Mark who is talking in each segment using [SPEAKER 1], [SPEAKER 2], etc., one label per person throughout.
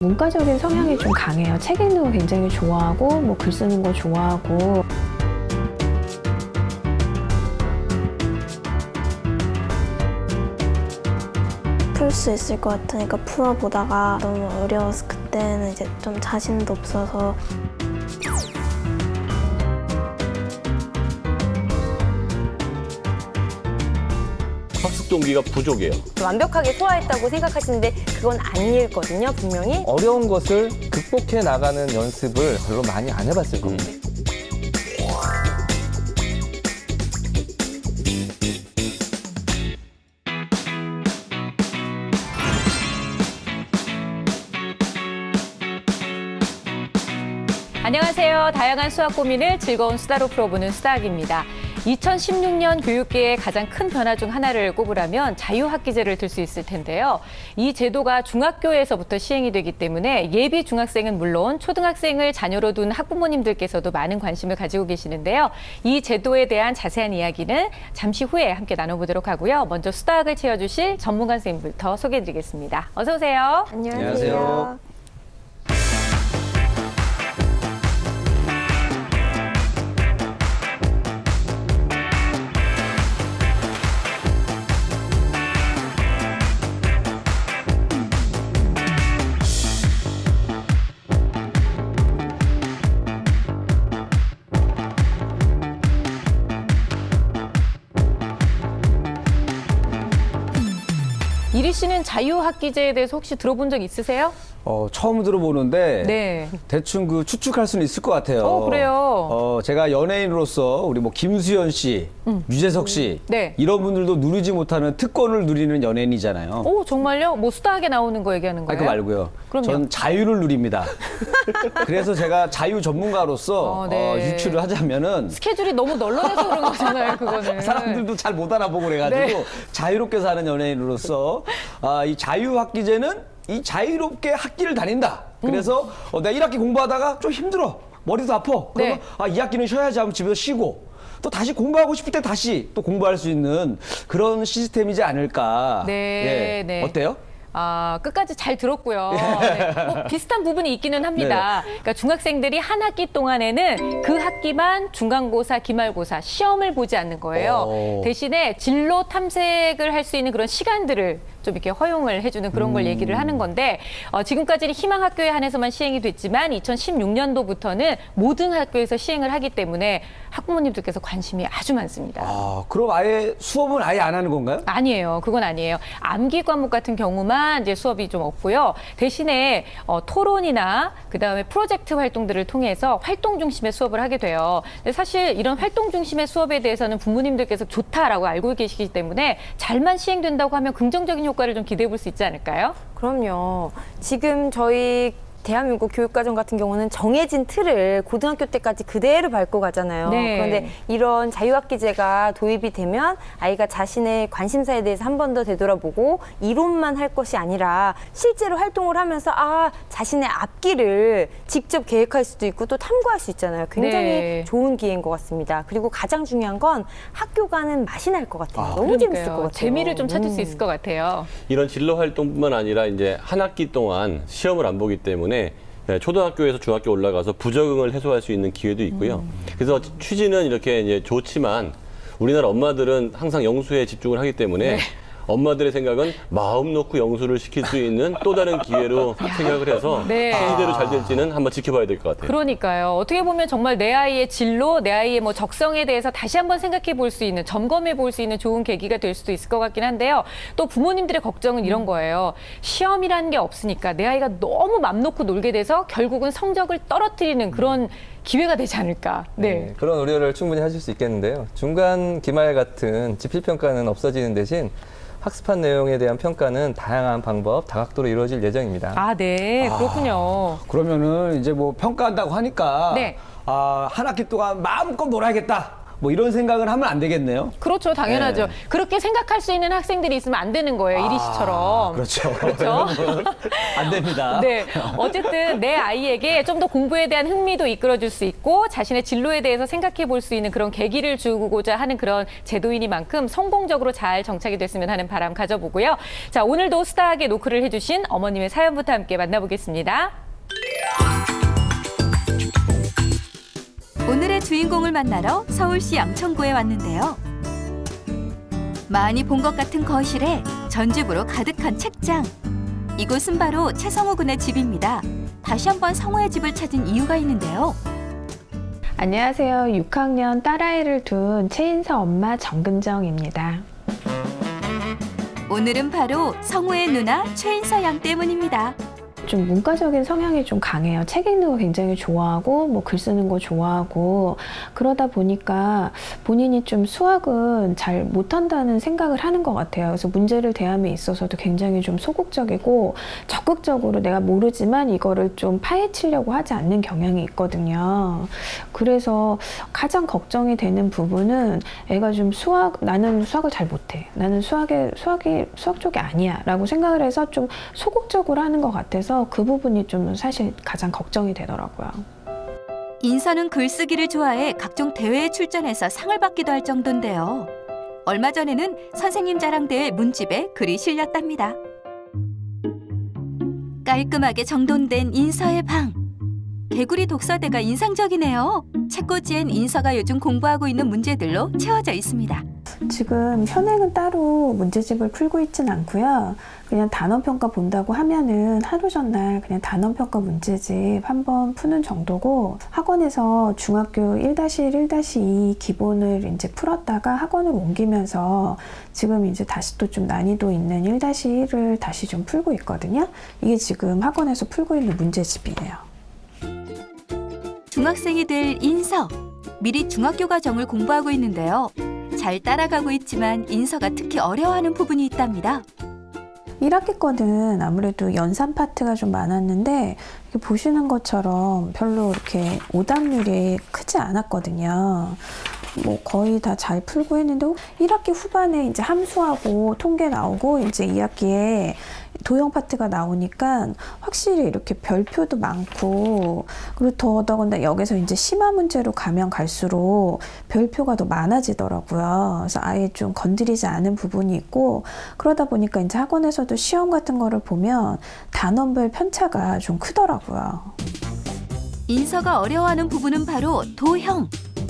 [SPEAKER 1] 문과적인 성향이 좀 강해요. 책 읽는 거 굉장히 좋아하고 뭐 글 쓰는 거 좋아하고.
[SPEAKER 2] 풀 수 있을 것 같으니까 풀어보다가 너무 어려워서 그때는 이제 좀 자신도 없어서
[SPEAKER 3] 학습 동기가 부족해요.
[SPEAKER 4] 완벽하게 소화했다고 생각하시는데 그건 아니거든요, 분명히.
[SPEAKER 5] 어려운 것을 극복해 나가는 연습을 별로 많이 안 해봤을 겁니다.
[SPEAKER 6] 안녕하세요. 다양한 수학 고민을 즐거운 수다로 풀어보는 수다학입니다. 2016년 교육계의 가장 큰 변화 중 하나를 꼽으라면 자유학기제를 들 수 있을 텐데요. 이 제도가 중학교에서부터 시행이 되기 때문에 예비 중학생은 물론 초등학생을 자녀로 둔 학부모님들께서도 많은 관심을 가지고 계시는데요. 이 제도에 대한 자세한 이야기는 잠시 후에 함께 나눠보도록 하고요. 먼저 수다학을 채워주실 전문가 선생님부터 소개해드리겠습니다. 어서 오세요.
[SPEAKER 5] 안녕하세요.
[SPEAKER 6] 이리 씨는 자유학기제에 대해서 혹시 들어본 적 있으세요?
[SPEAKER 5] 처음 들어보는데
[SPEAKER 6] 네.
[SPEAKER 5] 대충 추측할 수는 있을 것 같아요.
[SPEAKER 6] 그래요?
[SPEAKER 5] 제가 연예인으로서 우리 뭐 김수현 씨, 유재석 씨
[SPEAKER 6] 네.
[SPEAKER 5] 이런 분들도 누리지 못하는 특권을 누리는 연예인이잖아요.
[SPEAKER 6] 오, 정말요? 뭐 수다하게 나오는 거 얘기하는 거예요?
[SPEAKER 5] 아니, 그거 말고요.
[SPEAKER 6] 그럼요.
[SPEAKER 5] 전 자유를 누립니다. 그래서 제가 자유 전문가로서
[SPEAKER 6] 네.
[SPEAKER 5] 유추를 하자면은
[SPEAKER 6] 스케줄이 너무 널널해서 그런 거잖아요, 그거는.
[SPEAKER 5] 사람들도 잘 못 알아보고 그래가지고
[SPEAKER 6] 네.
[SPEAKER 5] 자유롭게 사는 연예인으로서 이 자유학기제는 이 자유롭게 학기를 다닌다. 그래서 내가 1학기 공부하다가 좀 힘들어. 머리도 아파. 그러면
[SPEAKER 6] 네.
[SPEAKER 5] 2학기는 쉬어야지 하면 집에서 쉬고 또 다시 공부하고 싶을 때 다시 또 공부할 수 있는 그런 시스템이지 않을까.
[SPEAKER 6] 네, 네.
[SPEAKER 5] 어때요?
[SPEAKER 6] 끝까지 잘 들었고요. 네. 뭐 비슷한 부분이 있기는 합니다. 그러니까 중학생들이 한 학기 동안에는 그 학기만 중간고사, 기말고사 시험을 보지 않는 거예요. 대신에 진로 탐색을 할 수 있는 그런 시간들을 좀 이렇게 허용을 해주는 그런 걸 얘기를 하는 건데 지금까지는 희망학교에 한해서만 시행이 됐지만 2016년도부터는 모든 학교에서 시행을 하기 때문에 학부모님들께서 관심이 아주 많습니다.
[SPEAKER 5] 그럼 아예 수업은 아예 안 하는 건가요?
[SPEAKER 6] 아니에요. 그건 아니에요. 암기 과목 같은 경우만 이제 수업이 좀 없고요. 대신에 토론이나 그다음에 프로젝트 활동들을 통해서 활동 중심의 수업을 하게 돼요. 근데 사실 이런 활동 중심의 수업에 대해서는 부모님들께서 좋다라고 알고 계시기 때문에 잘만 시행된다고 하면 긍정적인 효과를 좀 기대해 볼 수 있지 않을까요?
[SPEAKER 4] 그럼요. 지금 저희 대한민국 교육과정 같은 경우는 정해진 틀을 고등학교 때까지 그대로 밟고 가잖아요.
[SPEAKER 6] 네.
[SPEAKER 4] 그런데 이런 자유학기제가 도입이 되면 아이가 자신의 관심사에 대해서 한 번 더 되돌아보고 이론만 할 것이 아니라 실제로 활동을 하면서 자신의 앞길을 직접 계획할 수도 있고 또 탐구할 수 있잖아요. 굉장히
[SPEAKER 6] 네.
[SPEAKER 4] 좋은 기회인 것 같습니다. 그리고 가장 중요한 건 학교 가는 맛이 날 것 같아요. 너무
[SPEAKER 6] 그러니까요.
[SPEAKER 4] 재밌을 것 같아요.
[SPEAKER 6] 재미를 좀 찾을 수 있을 것 같아요.
[SPEAKER 3] 이런 진로 활동뿐만 아니라 이제 한 학기 동안 시험을 안 보기 때문에 초등학교에서 중학교 올라가서 부적응을 해소할 수 있는 기회도 있고요. 그래서 취지는 이렇게 이제 좋지만 우리나라 엄마들은 항상 영수에 집중을 하기 때문에 엄마들의 생각은 마음 놓고 영수를 시킬 수 있는 또 다른 기회로 생각을 해서
[SPEAKER 6] 네.
[SPEAKER 3] 시대로 잘 될지는 한번 지켜봐야 될 것 같아요.
[SPEAKER 6] 그러니까요. 어떻게 보면 정말 내 아이의 진로, 내 아이의 뭐 적성에 대해서 다시 한번 생각해 볼 수 있는, 점검해 볼 수 있는 좋은 계기가 될 수도 있을 것 같긴 한데요. 또 부모님들의 걱정은 이런 거예요. 시험이라는 게 없으니까 내 아이가 너무 맘 놓고 놀게 돼서 결국은 성적을 떨어뜨리는 그런 기회가 되지 않을까. 네.
[SPEAKER 5] 그런 우려를 충분히 하실 수 있겠는데요. 중간, 기말 같은 지필평가는 없어지는 대신 학습한 내용에 대한 평가는 다양한 방법, 다각도로 이루어질 예정입니다.
[SPEAKER 6] 네. 그렇군요.
[SPEAKER 5] 그러면은 이제 뭐 평가한다고 하니까
[SPEAKER 6] 네.
[SPEAKER 5] 한 학기 동안 마음껏 놀아야겠다.
[SPEAKER 7] 뭐 이런 생각을 하면 안 되겠네요.
[SPEAKER 6] 그렇죠, 당연하죠.
[SPEAKER 7] 네.
[SPEAKER 6] 그렇게 생각할 수 있는 학생들이 있으면 안 되는 거예요, 이리 씨처럼.
[SPEAKER 7] 그렇죠.
[SPEAKER 6] 그렇죠?
[SPEAKER 7] 안 됩니다.
[SPEAKER 6] 네. 어쨌든 내 아이에게 좀 더 공부에 대한 흥미도 이끌어줄 수 있고 자신의 진로에 대해서 생각해 볼 수 있는 그런 계기를 주고자 하는 그런 제도이니만큼 성공적으로 잘 정착이 됐으면 하는 바람 가져보고요. 자, 오늘도 스타하게 노크를 해주신 어머님의 사연부터 함께 만나보겠습니다.
[SPEAKER 8] 오늘의 주인공을 만나러 서울시 양천구에 왔는데요. 많이 본 것 같은 거실에 전집으로 가득한 책장. 이곳은 바로 최성우 군의 집입니다. 다시 한번 성우의 집을 찾은 이유가 있는데요.
[SPEAKER 1] 안녕하세요. 6학년 딸아이를 둔 최인서 엄마 정근정입니다.
[SPEAKER 8] 오늘은 바로 성우의 누나 최인서 양 때문입니다.
[SPEAKER 1] 좀 문과적인 성향이 좀 강해요. 책 읽는 거 굉장히 좋아하고 뭐 글 쓰는 거 좋아하고 그러다 보니까 본인이 좀 수학은 잘 못한다는 생각을 하는 것 같아요. 그래서 문제를 대함에 있어서도 굉장히 좀 소극적이고 적극적으로 내가 모르지만 이거를 좀 파헤치려고 하지 않는 경향이 있거든요. 그래서 가장 걱정이 되는 부분은 애가 좀 나는 수학을 잘 못해. 나는 수학 쪽이 아니야 라고 생각을 해서 좀 소극적으로 하는 것 같아서 그 부분이 좀 사실 가장 걱정이 되더라고요.
[SPEAKER 8] 인서는 글쓰기를 좋아해 각종 대회에 출전해서 상을 받기도 할 정도인데요. 얼마 전에는 선생님 자랑대회 문집에 글이 실렸답니다. 깔끔하게 정돈된 인서의 방. 개구리 독서대가 인상적이네요. 책꽂이엔 인서가 요즘 공부하고 있는 문제들로 채워져 있습니다.
[SPEAKER 1] 지금 현행은 따로 문제집을 풀고 있진 않고요. 그냥 단원평가 본다고 하면은 하루 전날 그냥 단원평가 문제집 한번 푸는 정도고 학원에서 중학교 1-1, 1-2 기본을 이제 풀었다가 학원을 옮기면서 지금 이제 다시 또 좀 난이도 있는 1-1을 다시 좀 풀고 있거든요. 이게 지금 학원에서 풀고 있는 문제집이에요.
[SPEAKER 8] 중학생이 될 인서. 미리 중학교 과정을 공부하고 있는데요. 잘 따라가고 있지만 인서가 특히 어려워하는 부분이 있답니다.
[SPEAKER 1] 1학기 거는 아무래도 연산 파트가 좀 많았는데 이렇게 보시는 것처럼 별로 이렇게 오답률이 크지 않았거든요. 뭐 거의 다 잘 풀고 했는데 1학기 후반에 이제 함수하고 통계 나오고 이제 2학기에 도형 파트가 나오니까 확실히 이렇게 별표도 많고 그리고 더더군다나 여기서 이제 심화 문제로 가면 갈수록 별표가 더 많아지더라고요. 그래서 아예 좀 건드리지 않은 부분이 있고 그러다 보니까 이제 학원에서도 시험 같은 거를 보면 단원별 편차가 좀 크더라고요.
[SPEAKER 8] 인서가 어려워하는 부분은 바로 도형.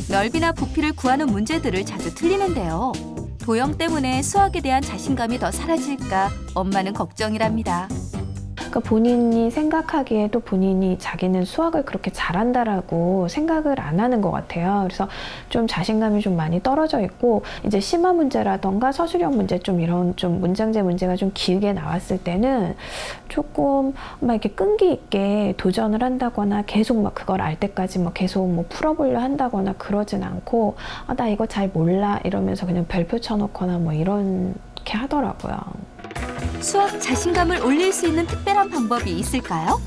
[SPEAKER 8] 넓이나 부피를 구하는 문제들을 자주 틀리는데요. 도형 때문에 수학에 대한 자신감이 더 사라질까 엄마는 걱정이랍니다.
[SPEAKER 1] 그러니까 본인이 생각하기에도 본인이 자기는 수학을 그렇게 잘한다라고 생각을 안 하는 것 같아요. 그래서 좀 자신감이 좀 많이 떨어져 있고 이제 심화 문제라던가 서술형 문제 좀 이런 좀 문장제 문제가 좀 길게 나왔을 때는 조금 막 이렇게 끈기 있게 도전을 한다거나 계속 막 그걸 알 때까지 뭐 계속 뭐 풀어보려 한다거나 그러진 않고 아, 나 이거 잘 몰라 이러면서 그냥 별표 쳐놓거나 뭐 이렇게 하더라고요.
[SPEAKER 8] 수학 자신감을 올릴 수 있는 특별한 방법이 있을까요?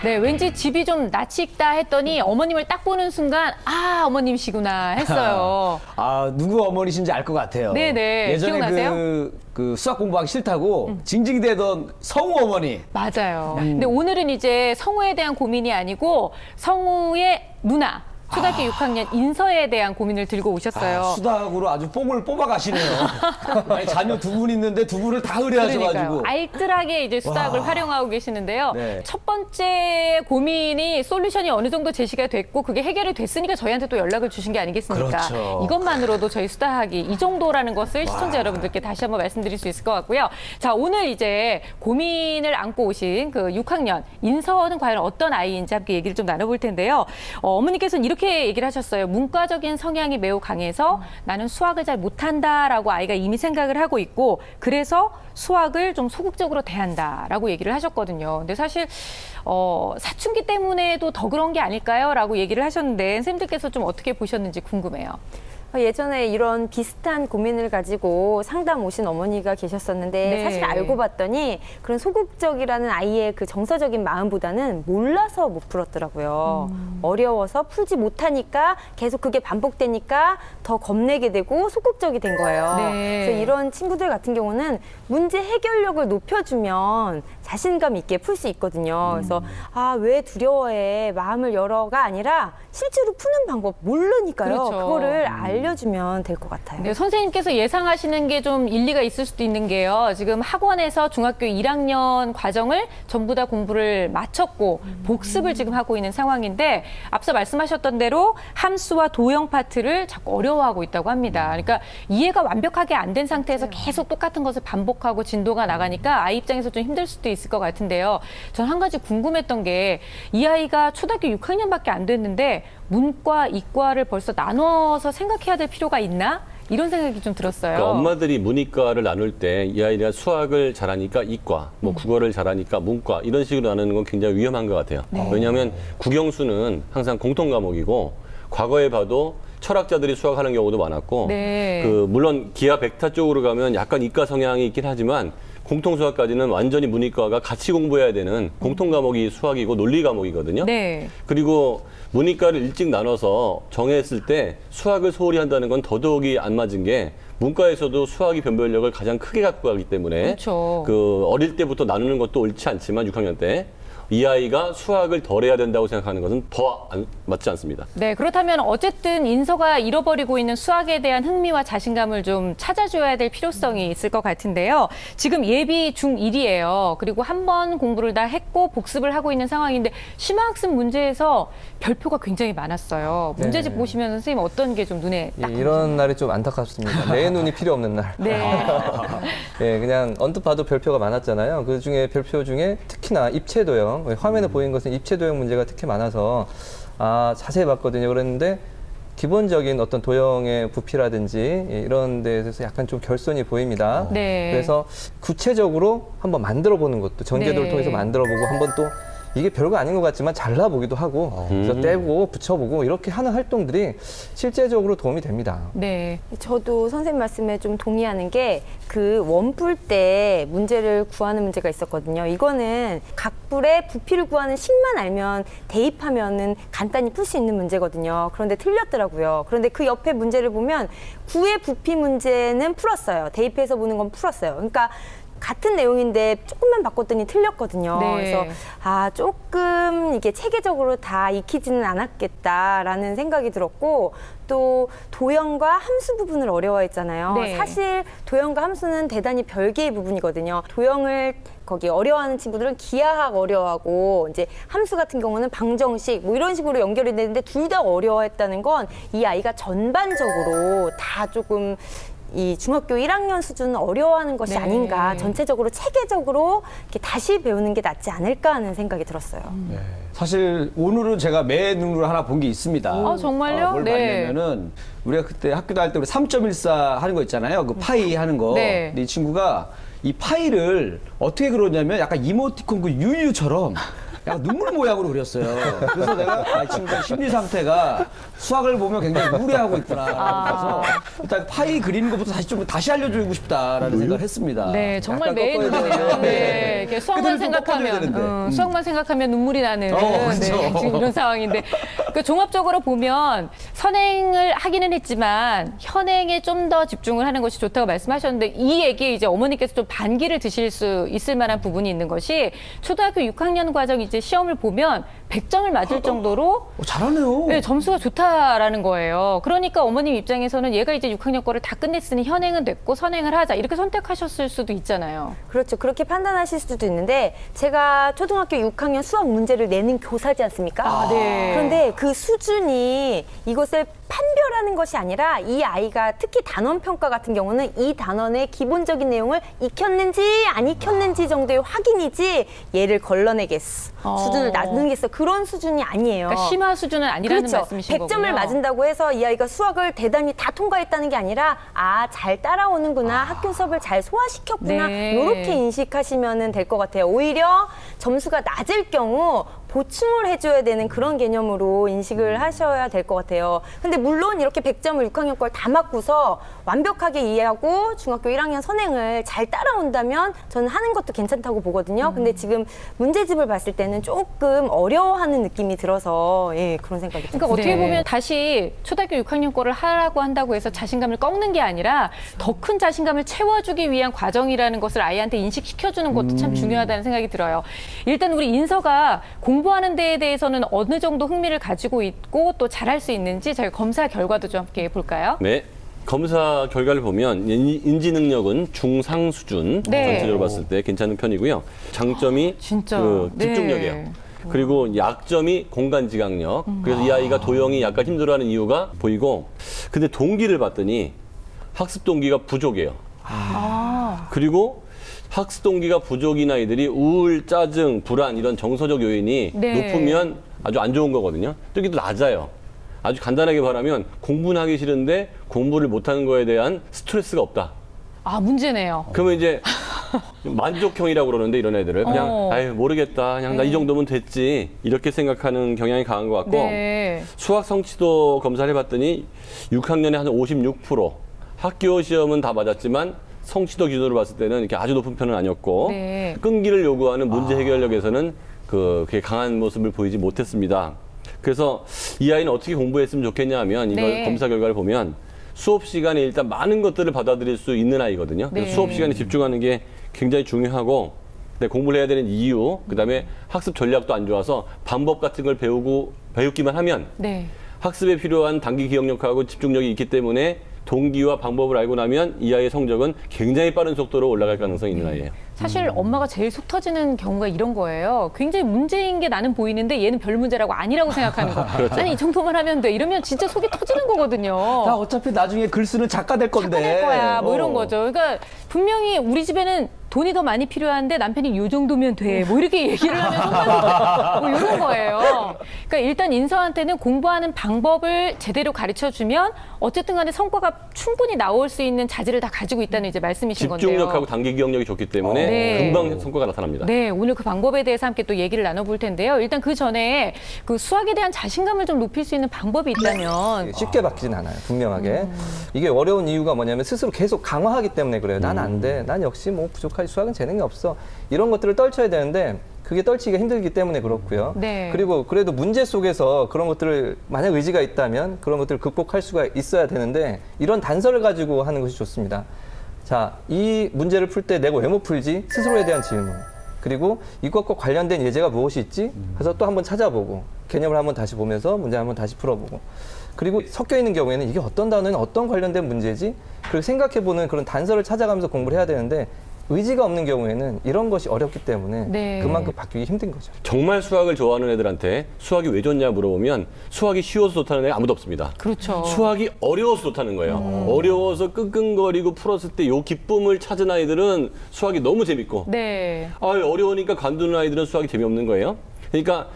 [SPEAKER 6] 네, 왠지 집이 좀 낯이 익다 했더니 어머님을 딱 보는 순간 아, 어머님이시구나 했어요.
[SPEAKER 7] 아, 누구 어머니신지 알 것 같아요.
[SPEAKER 6] 네네.
[SPEAKER 7] 예전에
[SPEAKER 6] 기억나세요?
[SPEAKER 7] 그 수학 공부하기 싫다고 징징대던 성우 어머니.
[SPEAKER 6] 맞아요. 근데 오늘은 이제 성우에 대한 고민이 아니고 성우의 누나, 초등학교 6학년 인서에 대한 고민을 들고 오셨어요.
[SPEAKER 7] 수학으로 아주 뽕을 뽑아가시네요. 아니, 자녀 두 분 있는데 두 분을 다 의뢰하셔가지고.
[SPEAKER 6] 그러니까요. 알뜰하게 이제 수학을 활용하고 계시는데요.
[SPEAKER 7] 네.
[SPEAKER 6] 첫 번째 고민이 솔루션이 어느 정도 제시가 됐고 그게 해결이 됐으니까 저희한테 또 연락을 주신 게 아니겠습니까?
[SPEAKER 7] 그렇죠.
[SPEAKER 6] 이것만으로도 저희 수다하기 이 정도라는 것을 시청자 여러분들께 다시 한번 말씀드릴 수 있을 것 같고요. 자, 오늘 이제 고민을 안고 오신 그 6학년 인서는 과연 어떤 아이인지 함께 얘기를 좀 나눠볼 텐데요. 어머니께서는 이렇게 얘기를 하셨어요. 문과적인 성향이 매우 강해서 나는 수학을 잘 못한다라고 아이가 이미 생각을 하고 있고 그래서 수학을 좀 소극적으로 대한다라고 얘기를 하셨거든요. 근데 사실 사춘기 때문에도 더 그런 게 아닐까요? 라고 얘기를 하셨는데 선생님들께서 좀 어떻게 보셨는지 궁금해요.
[SPEAKER 4] 예전에 이런 비슷한 고민을 가지고 상담 오신 어머니가 계셨었는데
[SPEAKER 6] 네.
[SPEAKER 4] 사실 알고 봤더니 그런 소극적이라는 아이의 그 정서적인 마음보다는 몰라서 못 풀었더라고요. 어려워서 풀지 못하니까 계속 그게 반복되니까 더 겁내게 되고 소극적이 된 거예요.
[SPEAKER 6] 네.
[SPEAKER 4] 그래서 이런 친구들 같은 경우는 문제 해결력을 높여주면 자신감 있게 풀 수 있거든요. 그래서 왜 두려워해 마음을 열어가 아니라 실제로 푸는 방법 모르니까요.
[SPEAKER 6] 그렇죠.
[SPEAKER 4] 그거를 알려주면 될 것 같아요.
[SPEAKER 6] 네, 선생님께서 예상하시는 게 좀 일리가 있을 수도 있는 게요. 지금 학원에서 중학교 1학년 과정을 전부 다 공부를 마쳤고 복습을 지금 하고 있는 상황인데 앞서 말씀하셨던 대로 함수와 도형 파트를 자꾸 어려워하고 있다고 합니다. 그러니까 이해가 완벽하게 안 된 상태에서 계속 똑같은 것을 반복하고 진도가 나가니까 아이 입장에서 좀 힘들 수도 있을 것 같은데요. 전 한 가지 궁금했던 게 이 아이가 초등학교 6학년밖에 안 됐는데 문과, 이과를 벌써 나눠서 생각해야 될 필요가 있나? 이런 생각이 좀 들었어요.
[SPEAKER 3] 그러니까 엄마들이 문이과를 나눌 때 이 아이가 수학을 잘하니까 이과, 뭐 국어를 잘하니까 문과 이런 식으로 나누는 건 굉장히 위험한 것 같아요. 왜냐하면 국영수는 항상 공통 과목이고 과거에 봐도 철학자들이 수학하는 경우도 많았고
[SPEAKER 6] 네.
[SPEAKER 3] 물론 기하 백타 쪽으로 가면 약간 이과 성향이 있긴 하지만 공통 수학까지는 완전히 문이과가 같이 공부해야 되는 공통 과목이 수학이고 논리 과목이거든요.
[SPEAKER 6] 네.
[SPEAKER 3] 그리고 문이과를 일찍 나눠서 정했을 때 수학을 소홀히 한다는 건 더더욱이 안 맞은 게 문과에서도 수학이 변별력을 가장 크게 갖고 가기 때문에
[SPEAKER 6] 그렇죠.
[SPEAKER 3] 어릴 때부터 나누는 것도 옳지 않지만 6학년 때 이 아이가 수학을 덜 해야 된다고 생각하는 것은 더 맞지 않습니다.
[SPEAKER 6] 네, 그렇다면 어쨌든 인서가 잃어버리고 있는 수학에 대한 흥미와 자신감을 좀 찾아줘야 될 필요성이 있을 것 같은데요. 지금 예비 중1이에요. 그리고 한 번 공부를 다 했고 복습을 하고 있는 상황인데 심화학습 문제에서 별표가 굉장히 많았어요. 문제집
[SPEAKER 5] 네.
[SPEAKER 6] 보시면 선생님 어떤 게 좀 눈에 딱
[SPEAKER 5] 이런 날이 좀 안타깝습니다. 내 눈이 필요 없는 날.
[SPEAKER 6] 네.
[SPEAKER 5] 예, 그냥 언뜻 봐도 별표가 많았잖아요. 그 중에 별표 중에 특히나 입체도형, 화면에 보이는 것은 입체도형 문제가 특히 많아서 자세히 봤거든요. 그랬는데 기본적인 어떤 도형의 부피라든지 이런 데에 대해서 약간 좀 결손이 보입니다.
[SPEAKER 6] 네.
[SPEAKER 5] 그래서 구체적으로 한번 만들어 보는 것도 전개도를
[SPEAKER 6] 네.
[SPEAKER 5] 통해서 만들어 보고 한번 또 이게 별거 아닌 것 같지만 잘라보기도 하고 그래서 떼고 붙여보고 이렇게 하는 활동들이 실제적으로 도움이 됩니다.
[SPEAKER 6] 네.
[SPEAKER 4] 저도 선생님 말씀에 좀 동의하는 게 그 원뿔 때 문제를 구하는 문제가 있었거든요. 이거는 각 뿔의 부피를 구하는 식만 알면 대입하면은 간단히 풀 수 있는 문제거든요. 그런데 틀렸더라고요. 그런데 그 옆에 문제를 보면 구의 부피 문제는 풀었어요. 대입해서 보는 건 풀었어요. 그러니까 같은 내용인데 조금만 바꿨더니 틀렸거든요.
[SPEAKER 6] 네.
[SPEAKER 4] 그래서 조금 이게 체계적으로 다 익히지는 않았겠다라는 생각이 들었고 또 도형과 함수 부분을 어려워했잖아요.
[SPEAKER 6] 네.
[SPEAKER 4] 사실 도형과 함수는 대단히 별개의 부분이거든요. 도형을 거기 어려워하는 친구들은 기하학 어려워하고 이제 함수 같은 경우는 방정식 뭐 이런 식으로 연결이 되는데 둘 다 어려워했다는 건 이 아이가 전반적으로 다 조금 이 중학교 1학년 수준은 어려워하는 것이
[SPEAKER 6] 네.
[SPEAKER 4] 아닌가, 전체적으로 체계적으로 이렇게 다시 배우는 게 낫지 않을까 하는 생각이 들었어요.
[SPEAKER 7] 사실 오늘은 제가 매 눈으로 하나 본 게 있습니다.
[SPEAKER 6] 정말요?
[SPEAKER 7] 뭘
[SPEAKER 6] 네.
[SPEAKER 7] 봤냐면은 우리가 그때 학교 다닐 때 우리 3.14 하는 거 있잖아요. 그 파이 하는 거.
[SPEAKER 6] 네.
[SPEAKER 7] 근데 이 친구가 이 파이를 어떻게 그러냐면 약간 이모티콘 그 유유처럼 약간 눈물 모양으로 그렸어요. 그래서 내가 이 친구 심리 상태가 수학을 보면 굉장히 우려하고 있구나. 그래서 일단 파이 그리는 것부터 다시 알려주고 싶다라는 생각을 했습니다.
[SPEAKER 6] 네, 정말
[SPEAKER 5] 약간
[SPEAKER 6] 매일
[SPEAKER 5] 꺾어야
[SPEAKER 6] 눈물이에요.
[SPEAKER 5] 되는데.
[SPEAKER 6] 네, 이렇게 수학만
[SPEAKER 7] 그때는 좀 꺾어줘야
[SPEAKER 6] 생각하면,
[SPEAKER 7] 되는데.
[SPEAKER 6] 수학만 생각하면 눈물이 나는
[SPEAKER 7] 그렇죠.
[SPEAKER 6] 지금 이런 상황인데, 그 종합적으로 보면 선행을 하기는 했지만 현행에 좀 더 집중을 하는 것이 좋다고 말씀하셨는데 이 얘기에 이제 어머니께서 좀 반기를 드실 수 있을 만한 부분이 있는 것이 초등학교 6학년 과정 이제 시험을 보면 100점을 맞을 정도로
[SPEAKER 7] 잘하네요.
[SPEAKER 6] 네, 점수가 좋다라는 거예요. 그러니까 어머님 입장에서는 얘가 이제 6학년 거를 다 끝냈으니 현행은 됐고 선행을 하자 이렇게 선택하셨을 수도 있잖아요.
[SPEAKER 4] 그렇죠. 그렇게 판단하실 수도 있는데 제가 초등학교 6학년 수학 문제를 내는 교사지 않습니까?
[SPEAKER 6] 네.
[SPEAKER 4] 그런데 그 수준이 이것을 판별하는 것이 아니라 이 아이가 특히 단원 평가 같은 경우는 이 단원의 기본적인 내용을 익혔는지 안 익혔는지 정도의 확인이지 얘를 걸러내겠어. 수준을 낮추겠어. 그런 수준이 아니에요.
[SPEAKER 6] 그러니까 심화 수준은 아니라는
[SPEAKER 4] 그렇죠.
[SPEAKER 6] 말씀이신
[SPEAKER 4] 100점을
[SPEAKER 6] 거군요.
[SPEAKER 4] 맞은다고 해서 이 아이가 수학을 대단히 다 통과했다는 게 아니라 잘 따라오는구나. 학교 수업을 잘 소화시켰구나.
[SPEAKER 6] 네.
[SPEAKER 4] 이렇게 인식하시면 될 것 같아요. 오히려 점수가 낮을 경우 보충을 해줘야 되는 그런 개념으로 인식을 하셔야 될 것 같아요. 근데 물론 이렇게 100점을 6학년 걸 다 맞고서 완벽하게 이해하고 중학교 1학년 선행을 잘 따라온다면 저는 하는 것도 괜찮다고 보거든요. 근데 지금 문제집을 봤을 때는 조금 어려워하는 느낌이 들어서 예, 그런 생각이 듭니다.
[SPEAKER 6] 그러니까 어떻게 보면 다시 초등학교 6학년 거를 하라고 한다고 해서 자신감을 꺾는 게 아니라 더 큰 자신감을 채워주기 위한 과정이라는 것을 아이한테 인식시켜주는 것도 참 중요하다는 생각이 들어요. 일단 우리 인서가 공부하는 데에 대해서는 어느 정도 흥미를 가지고 있고 또 잘할 수 있는지 저희 검사 결과도 좀 함께 볼까요?
[SPEAKER 3] 네. 검사 결과를 보면 인지 능력은 중상 수준
[SPEAKER 6] 네.
[SPEAKER 3] 전체적으로 봤을 때 괜찮은 편이고요. 장점이
[SPEAKER 6] 진짜.
[SPEAKER 3] 그
[SPEAKER 6] 네.
[SPEAKER 3] 집중력이에요. 그리고 약점이 공간지각력. 그래서 이 아이가 도형이 약간 힘들어하는 이유가 보이고, 근데 동기를 봤더니 학습 동기가 부족해요. 그리고 학습 동기가 부족인 아이들이 우울, 짜증, 불안 이런 정서적 요인이
[SPEAKER 6] 네.
[SPEAKER 3] 높으면 아주 안 좋은 거거든요. 여기도 낮아요. 아주 간단하게 말하면 공부는 하기 싫은데 공부를 못하는 거에 대한 스트레스가 없다.
[SPEAKER 6] 아, 문제네요.
[SPEAKER 3] 그러면 이제 만족형이라고 그러는데 이런 애들을 그냥 아유 모르겠다. 그냥 나 이 정도면 됐지. 이렇게 생각하는 경향이 강한 것 같고
[SPEAKER 6] 네.
[SPEAKER 3] 수학 성취도 검사를 해봤더니 6학년에 한 56%. 학교 시험은 다 맞았지만 성취도 기준으로 봤을 때는 이렇게 아주 높은 편은 아니었고
[SPEAKER 6] 네.
[SPEAKER 3] 끈기를 요구하는 문제 해결력에서는 그렇게 강한 모습을 보이지 못했습니다. 그래서 이 아이는 어떻게 공부했으면 좋겠냐 하면 이거
[SPEAKER 6] 네.
[SPEAKER 3] 검사 결과를 보면 수업 시간에 일단 많은 것들을 받아들일 수 있는 아이거든요. 그래서
[SPEAKER 6] 네.
[SPEAKER 3] 수업 시간에 집중하는 게 굉장히 중요하고 공부를 해야 되는 이유, 그다음에 학습 전략도 안 좋아서 방법 같은 걸 배우기만 하면
[SPEAKER 6] 네.
[SPEAKER 3] 학습에 필요한 단기 기억력하고 집중력이 있기 때문에 동기와 방법을 알고 나면 이 아이의 성적은 굉장히 빠른 속도로 올라갈 가능성이 있는 아이예요.
[SPEAKER 6] 사실 엄마가 제일 속 터지는 경우가 이런 거예요. 굉장히 문제인 게 나는 보이는데 얘는 별 문제라고 아니라고 생각하는 거. 아니 이 정도만 하면 돼. 이러면 진짜 속이 터지는 거거든요.
[SPEAKER 7] 나 어차피 나중에 글 쓰는 작가 될 건데.
[SPEAKER 6] 작가 될 거야. 뭐 이런 거죠. 그러니까 분명히 우리 집에는 돈이 더 많이 필요한데 남편이 요 정도면 돼. 뭐 이렇게 얘기를 하면 속상해. 뭐 이런 거예요. 그러니까 일단 인서한테는 공부하는 방법을 제대로 가르쳐주면 어쨌든 간에 성과가 충분히 나올 수 있는 자질을 다 가지고 있다는 이제 말씀이신 건데요.
[SPEAKER 3] 집중력하고 단기 기억력이 좋기 때문에
[SPEAKER 6] 네.
[SPEAKER 3] 금방 성과가 나타납니다.
[SPEAKER 6] 네, 오늘 그 방법에 대해서 함께 또 얘기를 나눠볼 텐데요. 일단 그 전에 그 수학에 대한 자신감을 좀 높일 수 있는 방법이 있다면
[SPEAKER 5] 쉽게 바뀌진 않아요, 분명하게. 이게 어려운 이유가 뭐냐면 스스로 계속 강화하기 때문에 그래요. 난 안 돼. 난 역시 뭐 부족하지. 수학은 재능이 없어. 이런 것들을 떨쳐야 되는데 그게 떨치기가 힘들기 때문에 그렇고요.
[SPEAKER 6] 네.
[SPEAKER 5] 그리고 그래도 문제 속에서 그런 것들을 만약 의지가 있다면 그런 것들을 극복할 수가 있어야 되는데 이런 단서를 가지고 하는 것이 좋습니다. 자, 이 문제를 풀 때 내가 왜 못 풀지? 스스로에 대한 질문. 그리고 이것과 관련된 예제가 무엇이 있지? 그래서 또 한번 찾아보고 개념을 한번 다시 보면서 문제 한번 다시 풀어보고 그리고 섞여 있는 경우에는 이게 어떤 단어는 어떤 관련된 문제지? 그리고 생각해보는 그런 단서를 찾아가면서 공부를 해야 되는데 의지가 없는 경우에는 이런 것이 어렵기 때문에
[SPEAKER 6] 네.
[SPEAKER 5] 그만큼 바뀌기 힘든 거죠.
[SPEAKER 3] 정말 수학을 좋아하는 애들한테 수학이 왜 좋냐 물어보면 수학이 쉬워서 좋다는 애가 아무도 없습니다.
[SPEAKER 6] 그렇죠.
[SPEAKER 3] 수학이 어려워서 좋다는 거예요. 어려워서 끙끙거리고 풀었을 때 요 기쁨을 찾은 아이들은 수학이 너무 재밌고
[SPEAKER 6] 네.
[SPEAKER 3] 어려우니까 관두는 아이들은 수학이 재미없는 거예요. 그러니까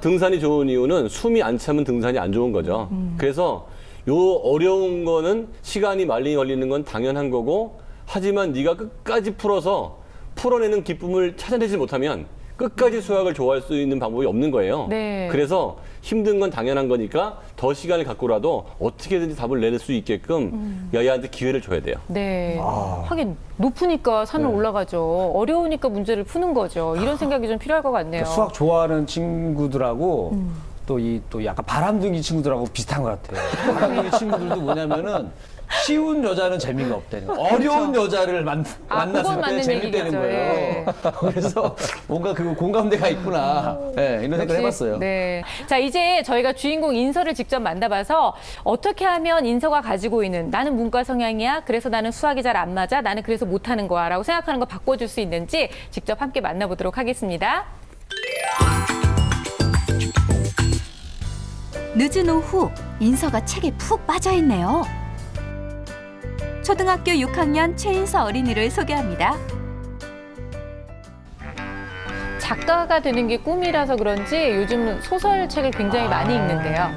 [SPEAKER 3] 등산이 좋은 이유는 숨이 안 차면 등산이 안 좋은 거죠. 그래서 요 어려운 거는 시간이 많이 걸리는 건 당연한 거고 하지만 네가 끝까지 풀어서 풀어내는 기쁨을 찾아내지 못하면 끝까지 수학을 좋아할 수 있는 방법이 없는 거예요.
[SPEAKER 6] 네.
[SPEAKER 3] 그래서 힘든 건 당연한 거니까 더 시간을 갖고라도 어떻게든지 답을 내릴 수 있게끔 여야한테 기회를 줘야 돼요.
[SPEAKER 6] 네. 하긴 높으니까 산을 올라가죠. 어려우니까 문제를 푸는 거죠. 이런 생각이 좀 필요할 것 같네요.
[SPEAKER 7] 그러니까 수학 좋아하는 친구들하고 또 약간 바람둥이 친구들하고 비슷한 것 같아요. 바람둥이 친구들도 뭐냐면은 쉬운 여자는 재미가 없다는 거예요. 어려운 여자를 만났을
[SPEAKER 6] 그건
[SPEAKER 7] 때
[SPEAKER 6] 맞는
[SPEAKER 7] 재밌다는
[SPEAKER 6] 얘기겠죠.
[SPEAKER 7] 거예요. 그래서 뭔가 그 공감대가 있구나. 네, 이런 생각을 해봤어요.
[SPEAKER 6] 네. 자, 이제 저희가 주인공 인서를 직접 만나봐서 어떻게 하면 인서가 가지고 있는 나는 문과 성향이야. 그래서 나는 수학이 잘 안 맞아. 나는 그래서 못하는 거야. 라고 생각하는 거 바꿔줄 수 있는지 직접 함께 만나보도록 하겠습니다.
[SPEAKER 8] 늦은 오후 인서가 책에 푹 빠져있네요. 초등학교 6학년 최인서 어린이를 소개합니다.
[SPEAKER 6] 작가가 되는 게 꿈이라서 그런지 요즘 소설책을 굉장히 많이 읽는데요.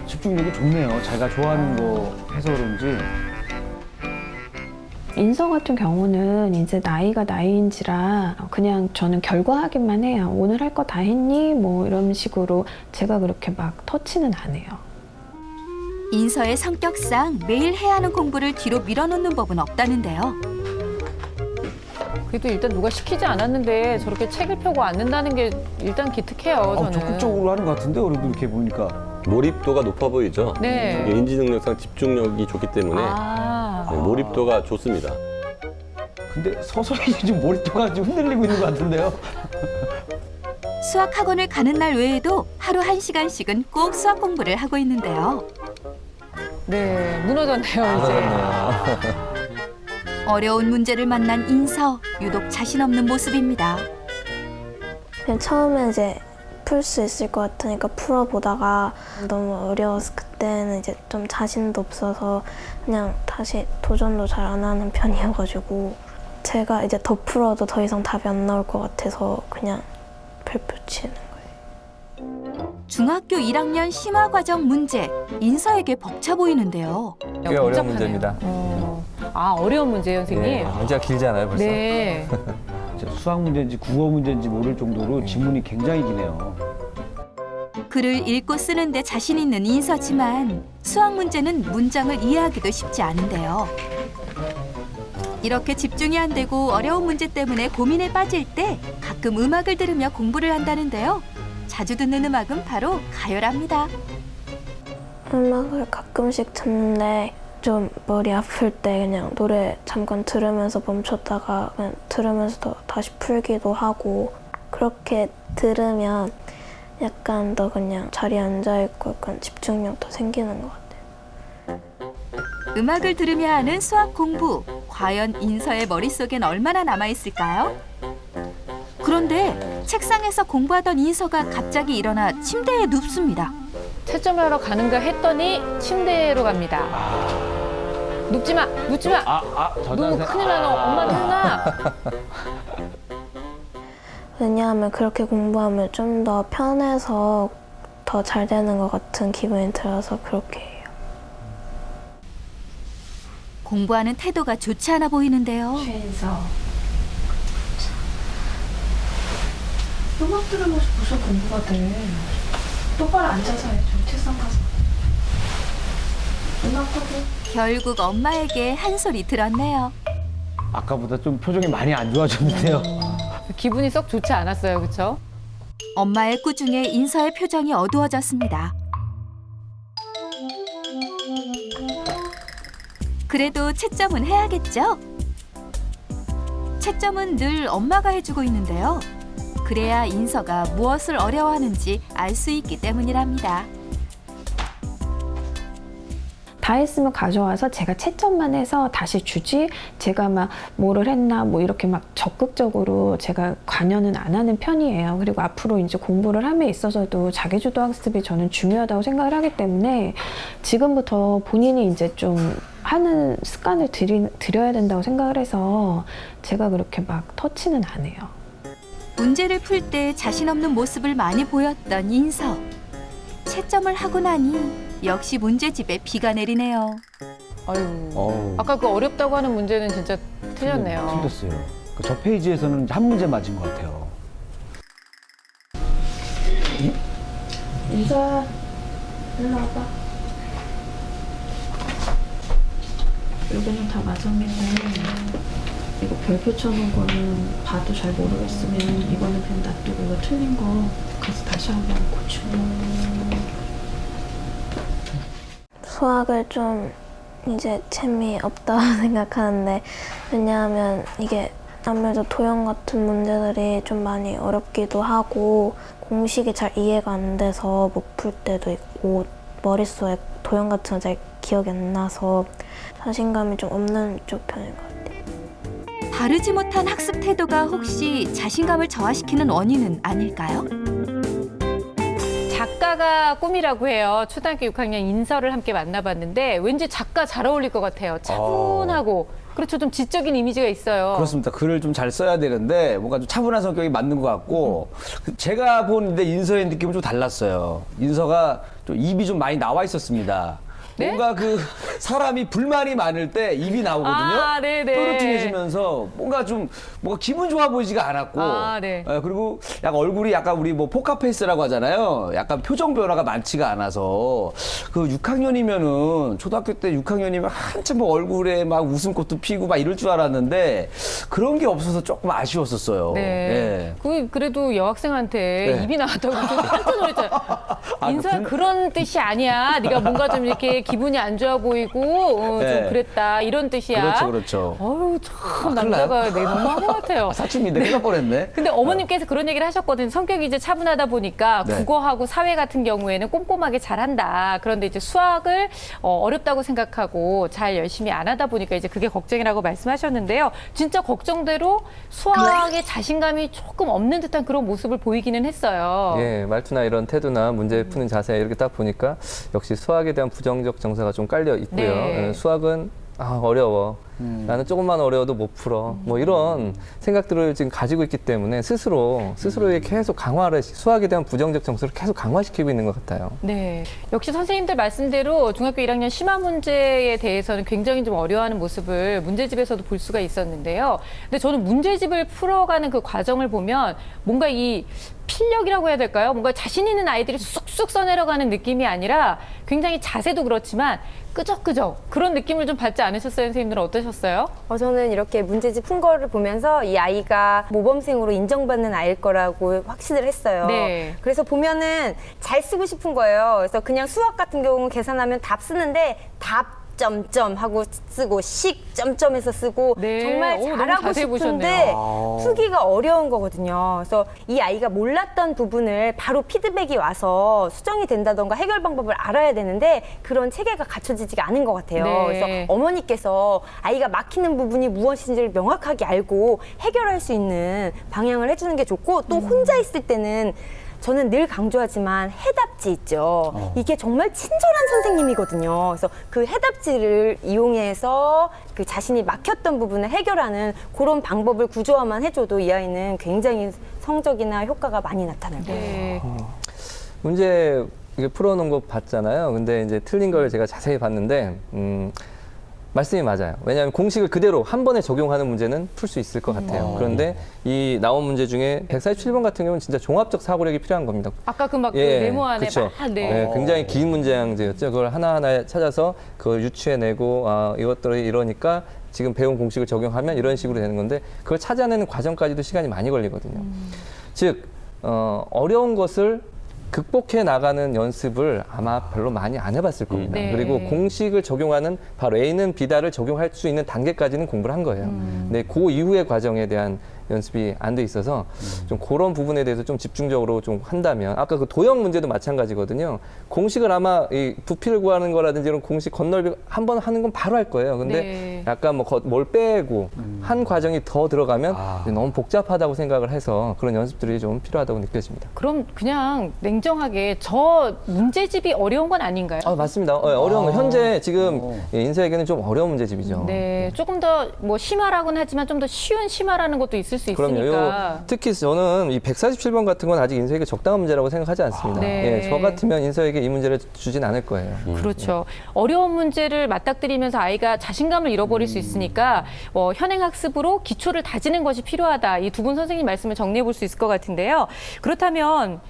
[SPEAKER 7] 집중력이 좋네요. 자기가 좋아하는 거 해서 그런지.
[SPEAKER 1] 인서 같은 경우는 이제 나이가 나이인지라 그냥 저는 결과 확인만 해요. 오늘 할 거 다 했니? 뭐 이런 식으로 제가 그렇게 막 터치는 안 해요.
[SPEAKER 8] 인서의 성격상 매일 해야 하는 공부를 뒤로 밀어놓는 법은 없다는데요.
[SPEAKER 6] 그래도 일단 누가 시키지 않았는데 저렇게 책을 펴고 앉는다는 게 일단 기특해요, 저는.
[SPEAKER 7] 적극적으로 하는 것 같은데 그래도 이렇게 보니까.
[SPEAKER 3] 몰입도가 높아 보이죠?
[SPEAKER 6] 네.
[SPEAKER 3] 이게 인지 능력상 집중력이 좋기 때문에
[SPEAKER 6] 아.
[SPEAKER 3] 네, 몰입도가 좋습니다.
[SPEAKER 7] 근데 서서히 지금 몰입도가 좀 흔들리고 있는 것 같은데요.
[SPEAKER 8] 수학 학원을 가는 날 외에도 하루 1시간씩은 꼭 수학 공부를 하고 있는데요.
[SPEAKER 6] 네, 무너졌네요, 이제.
[SPEAKER 8] 어려운 문제를 만난 인서, 유독 자신 없는 모습입니다.
[SPEAKER 2] 그냥 처음에 이제 풀 수 있을 것 같으니까 풀어보다가 너무 어려워서 그때는 이제 좀 자신도 없어서 그냥 다시 도전도 잘 안 하는 편이어가지고 제가 이제 더 풀어도 더 이상 답이 안 나올 것 같아서 그냥 별표 치는 거예요.
[SPEAKER 8] 중학교 1학년 심화과정 문제, 인서에게 벅차 보이는데요.
[SPEAKER 5] 꽤 어려운 문제입니다.
[SPEAKER 6] 아, 어려운 문제예요, 선생님?
[SPEAKER 5] 예, 문제가 길잖아요, 벌써.
[SPEAKER 6] 네.
[SPEAKER 7] 수학 문제인지 국어 문제인지 모를 정도로 지문이 굉장히 기네요.
[SPEAKER 8] 글을 읽고 쓰는데 자신 있는 인서지만 수학 문제는 문장을 이해하기도 쉽지 않은데요. 이렇게 집중이 안 되고 어려운 문제 때문에 고민에 빠질 때 가끔 음악을 들으며 공부를 한다는데요. 자주 듣는 음악은 바로 가요랍니다.
[SPEAKER 2] 음악을 가끔씩 듣는데 좀 머리 아플 때 그냥 노래 잠깐 들으면서 멈췄다가 그냥 들으면서 다시 풀기도 하고 그렇게 들으면 약간 더 그냥 자리에 앉아있고 약간 집중력도 생기는 것 같아요.
[SPEAKER 8] 음악을 들으며 하는 수학 공부. 과연 인서의 머릿속엔 얼마나 남아있을까요? 그런데 책상에서 공부하던 인서가 갑자기 일어나 침대에 눕습니다.
[SPEAKER 6] 채점을 하러 가는가 했더니 침대로 갑니다. 눕지 마! 눕지 마! 누우면 큰일 나, 너. 엄마한테 혼나!
[SPEAKER 2] 왜냐하면 그렇게 공부하면 좀 더 편해서 더 잘 되는 것 같은 기분이 들어서 그렇게 해요.
[SPEAKER 8] 공부하는 태도가 좋지 않아 보이는데요.
[SPEAKER 1] 최인서. 음악 들으면서 무슨 공부가 돼. 똑바로 앉아서 해줘. 책상 가서. 음악 하고.
[SPEAKER 8] 결국 엄마에게 한 소리 들었네요.
[SPEAKER 7] 아까보다 좀 표정이 많이 안 좋아졌는데요.
[SPEAKER 6] 기분이 썩 좋지 않았어요, 그쵸?
[SPEAKER 8] 엄마의 꾸중에 인서의 표정이 어두워졌습니다. 그래도 채점은 해야겠죠? 채점은 늘 엄마가 해주고 있는데요. 그래야 인서가 무엇을 어려워하는지 알 수 있기 때문이랍니다.
[SPEAKER 1] 다 했으면 가져와서 제가 채점만 해서 다시 주지 제가 막 뭐를 했나 뭐 이렇게 막 적극적으로 제가 관여는 안 하는 편이에요. 그리고 앞으로 이제 공부를 함에 있어서도 자기주도 학습이 저는 중요하다고 생각을 하기 때문에 지금부터 본인이 이제 좀 하는 습관을 들여야 된다고 생각을 해서 제가 그렇게 막 터치는 안 해요.
[SPEAKER 8] 문제를 풀 때 자신 없는 모습을 많이 보였던 인서. 채점을 하고 나니 역시 문제집에 비가 내리네요.
[SPEAKER 6] 아유. 아까 그 어렵다고 하는 문제는 진짜 틀렸네요.
[SPEAKER 7] 틀렸어요. 저 페이지에서는 한 문제 맞은 것 같아요.
[SPEAKER 1] 인서야, 일로 와봐. 여기는 다 맞았는데 이거 별표 쳐놓은 거는 봐도 잘 모르겠으면 이거는 그냥 놔두고 이거 틀린 거 가서 다시 한번 고치고.
[SPEAKER 2] 수학을 좀 이제 재미없다고 생각하는데 왜냐하면 이게 아무래도 도형 같은 문제들이 좀 많이 어렵기도 하고 공식이 잘 이해가 안 돼서 못 풀 때도 있고 머릿속에 도형 같은 거 잘 기억이 안 나서 자신감이 좀 없는 쪽 편인 것 같아요.
[SPEAKER 8] 바르지 못한 학습 태도가 혹시 자신감을 저하시키는 원인은 아닐까요?
[SPEAKER 6] 작가가 꿈이라고 해요. 초등학교 6학년 인서를 함께 만나봤는데 왠지 작가 잘 어울릴 것 같아요. 차분하고. 그렇죠. 좀 지적인 이미지가 있어요.
[SPEAKER 7] 그렇습니다. 글을 좀 잘 써야 되는데 뭔가 좀 차분한 성격이 맞는 것 같고 제가 보는데 인서의 느낌은 좀 달랐어요. 인서가 좀 입이 좀 많이 나와 있었습니다.
[SPEAKER 6] 네?
[SPEAKER 7] 뭔가 그 사람이 불만이 많을 때 입이 나오거든요.
[SPEAKER 6] 아, 네네.
[SPEAKER 7] 뾰루퉁해지면서 뭔가 기분 좋아 보이지가 않았고.
[SPEAKER 6] 아, 네.
[SPEAKER 7] 그리고 약간 얼굴이 약간 우리 뭐 포카페이스라고 하잖아요. 약간 표정 변화가 많지가 않아서 그 6학년이면은 초등학교 때 6학년이면 한참 뭐 얼굴에 막 웃음꽃도 피고 막 이럴 줄 알았는데 그런 게 없어서 조금 아쉬웠었어요.
[SPEAKER 6] 네. 그래도 여학생한테
[SPEAKER 7] 네.
[SPEAKER 6] 입이 나왔다고 좀 깜짝 놀랐잖아요. 인서야 그런 뜻이 아니야. 네가 뭔가 좀 이렇게 기분이 안 좋아 보이고
[SPEAKER 7] 네.
[SPEAKER 6] 좀 그랬다 이런 뜻이야.
[SPEAKER 7] 그렇죠.
[SPEAKER 6] 어휴 참
[SPEAKER 7] 큰일
[SPEAKER 6] 남자가
[SPEAKER 7] 나요?
[SPEAKER 6] 너무한 것 같아요.
[SPEAKER 7] 사춘기인데 큰일 날 뻔했네.
[SPEAKER 6] 근데 어머님께서 그런 얘기를 하셨거든요. 성격이 이제 차분하다 보니까
[SPEAKER 7] 네.
[SPEAKER 6] 국어하고 사회 같은 경우에는 꼼꼼하게 잘한다. 그런데 이제 수학을 어렵다고 생각하고 잘 열심히 안 하다 보니까 이제 그게 걱정이라고 말씀하셨는데요. 진짜 걱정대로 수학에 자신감이 조금 없는 듯한 그런 모습을 보이기는 했어요.
[SPEAKER 5] 예, 말투나 이런 태도나 문제 푸는 자세 이렇게 딱 보니까 역시 수학에 대한 부정적 정서가 좀 깔려 있고요.
[SPEAKER 6] 네.
[SPEAKER 5] 수학은 어려워. 나는 조금만 어려워도 못 풀어. 뭐 이런 생각들을 지금 가지고 있기 때문에 스스로에 계속 수학에 대한 부정적 정서를 계속 강화시키고 있는 것 같아요.
[SPEAKER 6] 네. 역시 선생님들 말씀대로 중학교 1학년 심화 문제에 대해서는 굉장히 좀 어려워하는 모습을 문제집에서도 볼 수가 있었는데요. 근데 저는 문제집을 풀어가는 그 과정을 보면 뭔가 이 필력이라고 해야 될까요? 뭔가 자신 있는 아이들이 쑥쑥 써내려가는 느낌이 아니라 굉장히 자세도 그렇지만 끄적끄적 그런 느낌을 좀 받지 않으셨어요? 선생님들은 어떠셨어요?
[SPEAKER 4] 저는 이렇게 문제집 푼 거를 보면서 이 아이가 모범생으로 인정받는 아이일 거라고 확신을 했어요.
[SPEAKER 6] 네.
[SPEAKER 4] 그래서 보면은 잘 쓰고 싶은 거예요. 그래서 그냥 수학 같은 경우는 계산하면 답 쓰는데 답 점점 하고 쓰고 식 점점해서 쓰고
[SPEAKER 6] 네.
[SPEAKER 4] 정말
[SPEAKER 6] 너무
[SPEAKER 4] 잘하고
[SPEAKER 6] 자세히
[SPEAKER 4] 싶은데
[SPEAKER 6] 보셨네요.
[SPEAKER 4] 풀기가 어려운 거거든요. 그래서 이 아이가 몰랐던 부분을 바로 피드백이 와서 수정이 된다던가 해결 방법을 알아야 되는데 그런 체계가 갖춰지지가 않은 것 같아요.
[SPEAKER 6] 네.
[SPEAKER 4] 그래서 어머니께서 아이가 막히는 부분이 무엇인지를 명확하게 알고 해결할 수 있는 방향을 해주는 게 좋고 또 혼자 있을 때는 저는 늘 강조하지만 해답지 있죠. 이게 정말 친절한 선생님이거든요. 그래서 그 해답지를 이용해서 그 자신이 막혔던 부분을 해결하는 그런 방법을 구조화만 해줘도 이 아이는 굉장히 성적이나 효과가 많이 나타날 거예요.
[SPEAKER 6] 네.
[SPEAKER 5] 문제 이게 풀어놓은 거 봤잖아요. 근데 이제 틀린 걸 제가 자세히 봤는데, 말씀이 맞아요. 왜냐하면 공식을 그대로 한 번에 적용하는 문제는 풀 수 있을 것 같아요. 그런데 이 나온 문제 중에 147번 같은 경우는 진짜 종합적 사고력이 필요한 겁니다.
[SPEAKER 6] 아까 그 막
[SPEAKER 5] 예,
[SPEAKER 6] 메모 안에
[SPEAKER 5] 그쵸.
[SPEAKER 6] 막
[SPEAKER 5] 네, 굉장히 긴 문제양제였죠. 그걸 하나하나 찾아서 그걸 유추해내고 이것들이 이러니까 지금 배운 공식을 적용하면 이런 식으로 되는 건데 그걸 찾아내는 과정까지도 시간이 많이 걸리거든요. 즉 어려운 것을 극복해 나가는 연습을 아마 별로 많이 안 해봤을 겁니다.
[SPEAKER 6] 네.
[SPEAKER 5] 그리고 공식을 적용하는 바로 A는 B다를 적용할 수 있는 단계까지는 공부를 한 거예요. 근데 그 이후의 과정에 대한 연습이 안 돼 있어서 좀 그런 부분에 대해서 좀 집중적으로 좀 한다면 아까 그 도형 문제도 마찬가지거든요. 공식을 아마 이 부피를 구하는 거라든지 이런 공식 건널비 한 번 하는 건 바로 할 거예요. 근데
[SPEAKER 6] 네.
[SPEAKER 5] 약간 뭘 빼고 한 과정이 더 들어가면 너무 복잡하다고 생각을 해서 그런 연습들이 좀 필요하다고 느껴집니다.
[SPEAKER 6] 그럼 그냥 냉정하게 저 문제집이 어려운 건 아닌가요?
[SPEAKER 5] 맞습니다. 어려운 거. 현재 지금 인서에게는 좀 어려운 문제집이죠.
[SPEAKER 6] 네, 조금 더 뭐 심화라고는 하지만 좀 더 쉬운 심화라는 것도 있을 수
[SPEAKER 5] 그럼요.
[SPEAKER 6] 있으니까.
[SPEAKER 5] 특히 저는 이 147번 같은 건 아직 인서에게 적당한 문제라고 생각하지 않습니다.
[SPEAKER 6] 네.
[SPEAKER 5] 저 같으면 인서에게 이 문제를 주진 않을 거예요.
[SPEAKER 6] 그렇죠. 어려운 문제를 맞닥뜨리면서 아이가 자신감을 잃어버릴 수 있으니까 현행 학습으로 기초를 다지는 것이 필요하다. 이 두 분 선생님 말씀을 정리해 볼 수 있을 것 같은데요. 그렇다면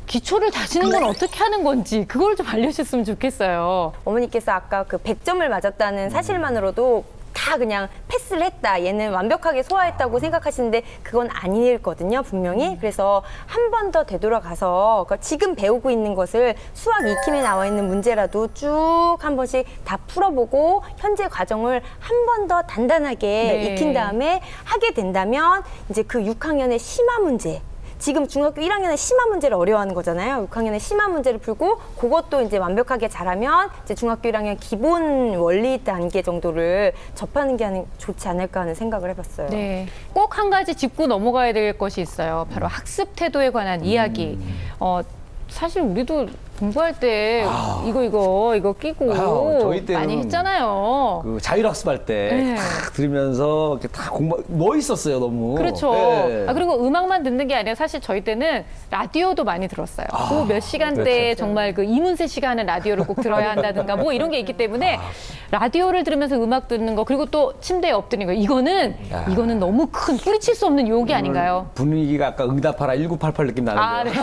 [SPEAKER 6] 기초를 다지는 건 어떻게 하는 건지 그걸 좀 알려주셨으면 좋겠어요.
[SPEAKER 4] 어머니께서 아까 그 100점을 맞았다는 사실만으로도 다 그냥 패스를 했다. 얘는 완벽하게 소화했다고 생각하시는데 그건 아니거든요, 분명히. 그래서 한 번 더 되돌아가서 지금 배우고 있는 것을 수학 익힘에 나와 있는 문제라도 쭉 한 번씩 다 풀어보고 현재 과정을 한 번 더 단단하게
[SPEAKER 6] 네.
[SPEAKER 4] 익힌 다음에 하게 된다면 이제 그 6학년의 심화 문제 지금 중학교 1학년의 심화 문제를 어려워하는 거잖아요. 6학년의 심화 문제를 풀고 그것도 이제 완벽하게 잘하면 이제 중학교 1학년 기본 원리 단계 정도를 접하는 게 좋지 않을까 하는 생각을 해봤어요.
[SPEAKER 6] 네, 꼭 한 가지 짚고 넘어가야 될 것이 있어요. 바로 학습 태도에 관한 이야기. 사실 우리도 공부할 때 이거 끼고
[SPEAKER 7] 저희 때는
[SPEAKER 6] 많이 했잖아요.
[SPEAKER 7] 그 자율학습할 때
[SPEAKER 6] 네.
[SPEAKER 7] 탁 들으면서 이렇게 다 공부 멋있었어요 너무.
[SPEAKER 6] 그렇죠.
[SPEAKER 7] 네.
[SPEAKER 6] 그리고 음악만 듣는 게 아니라 사실 저희 때는 라디오도 많이 들었어요. 그 몇 시간대에 정말 그 이문세 씨가 하는 라디오를 꼭 들어야 한다든가 뭐 이런 게 있기 때문에 라디오를 들으면서 음악 듣는 거 그리고 또 침대에 엎드리는 거 이거는 너무 큰 뿌리칠 수 없는 유혹이 아닌가요?
[SPEAKER 7] 분위기가 아까 응답하라 1988 느낌 나는데.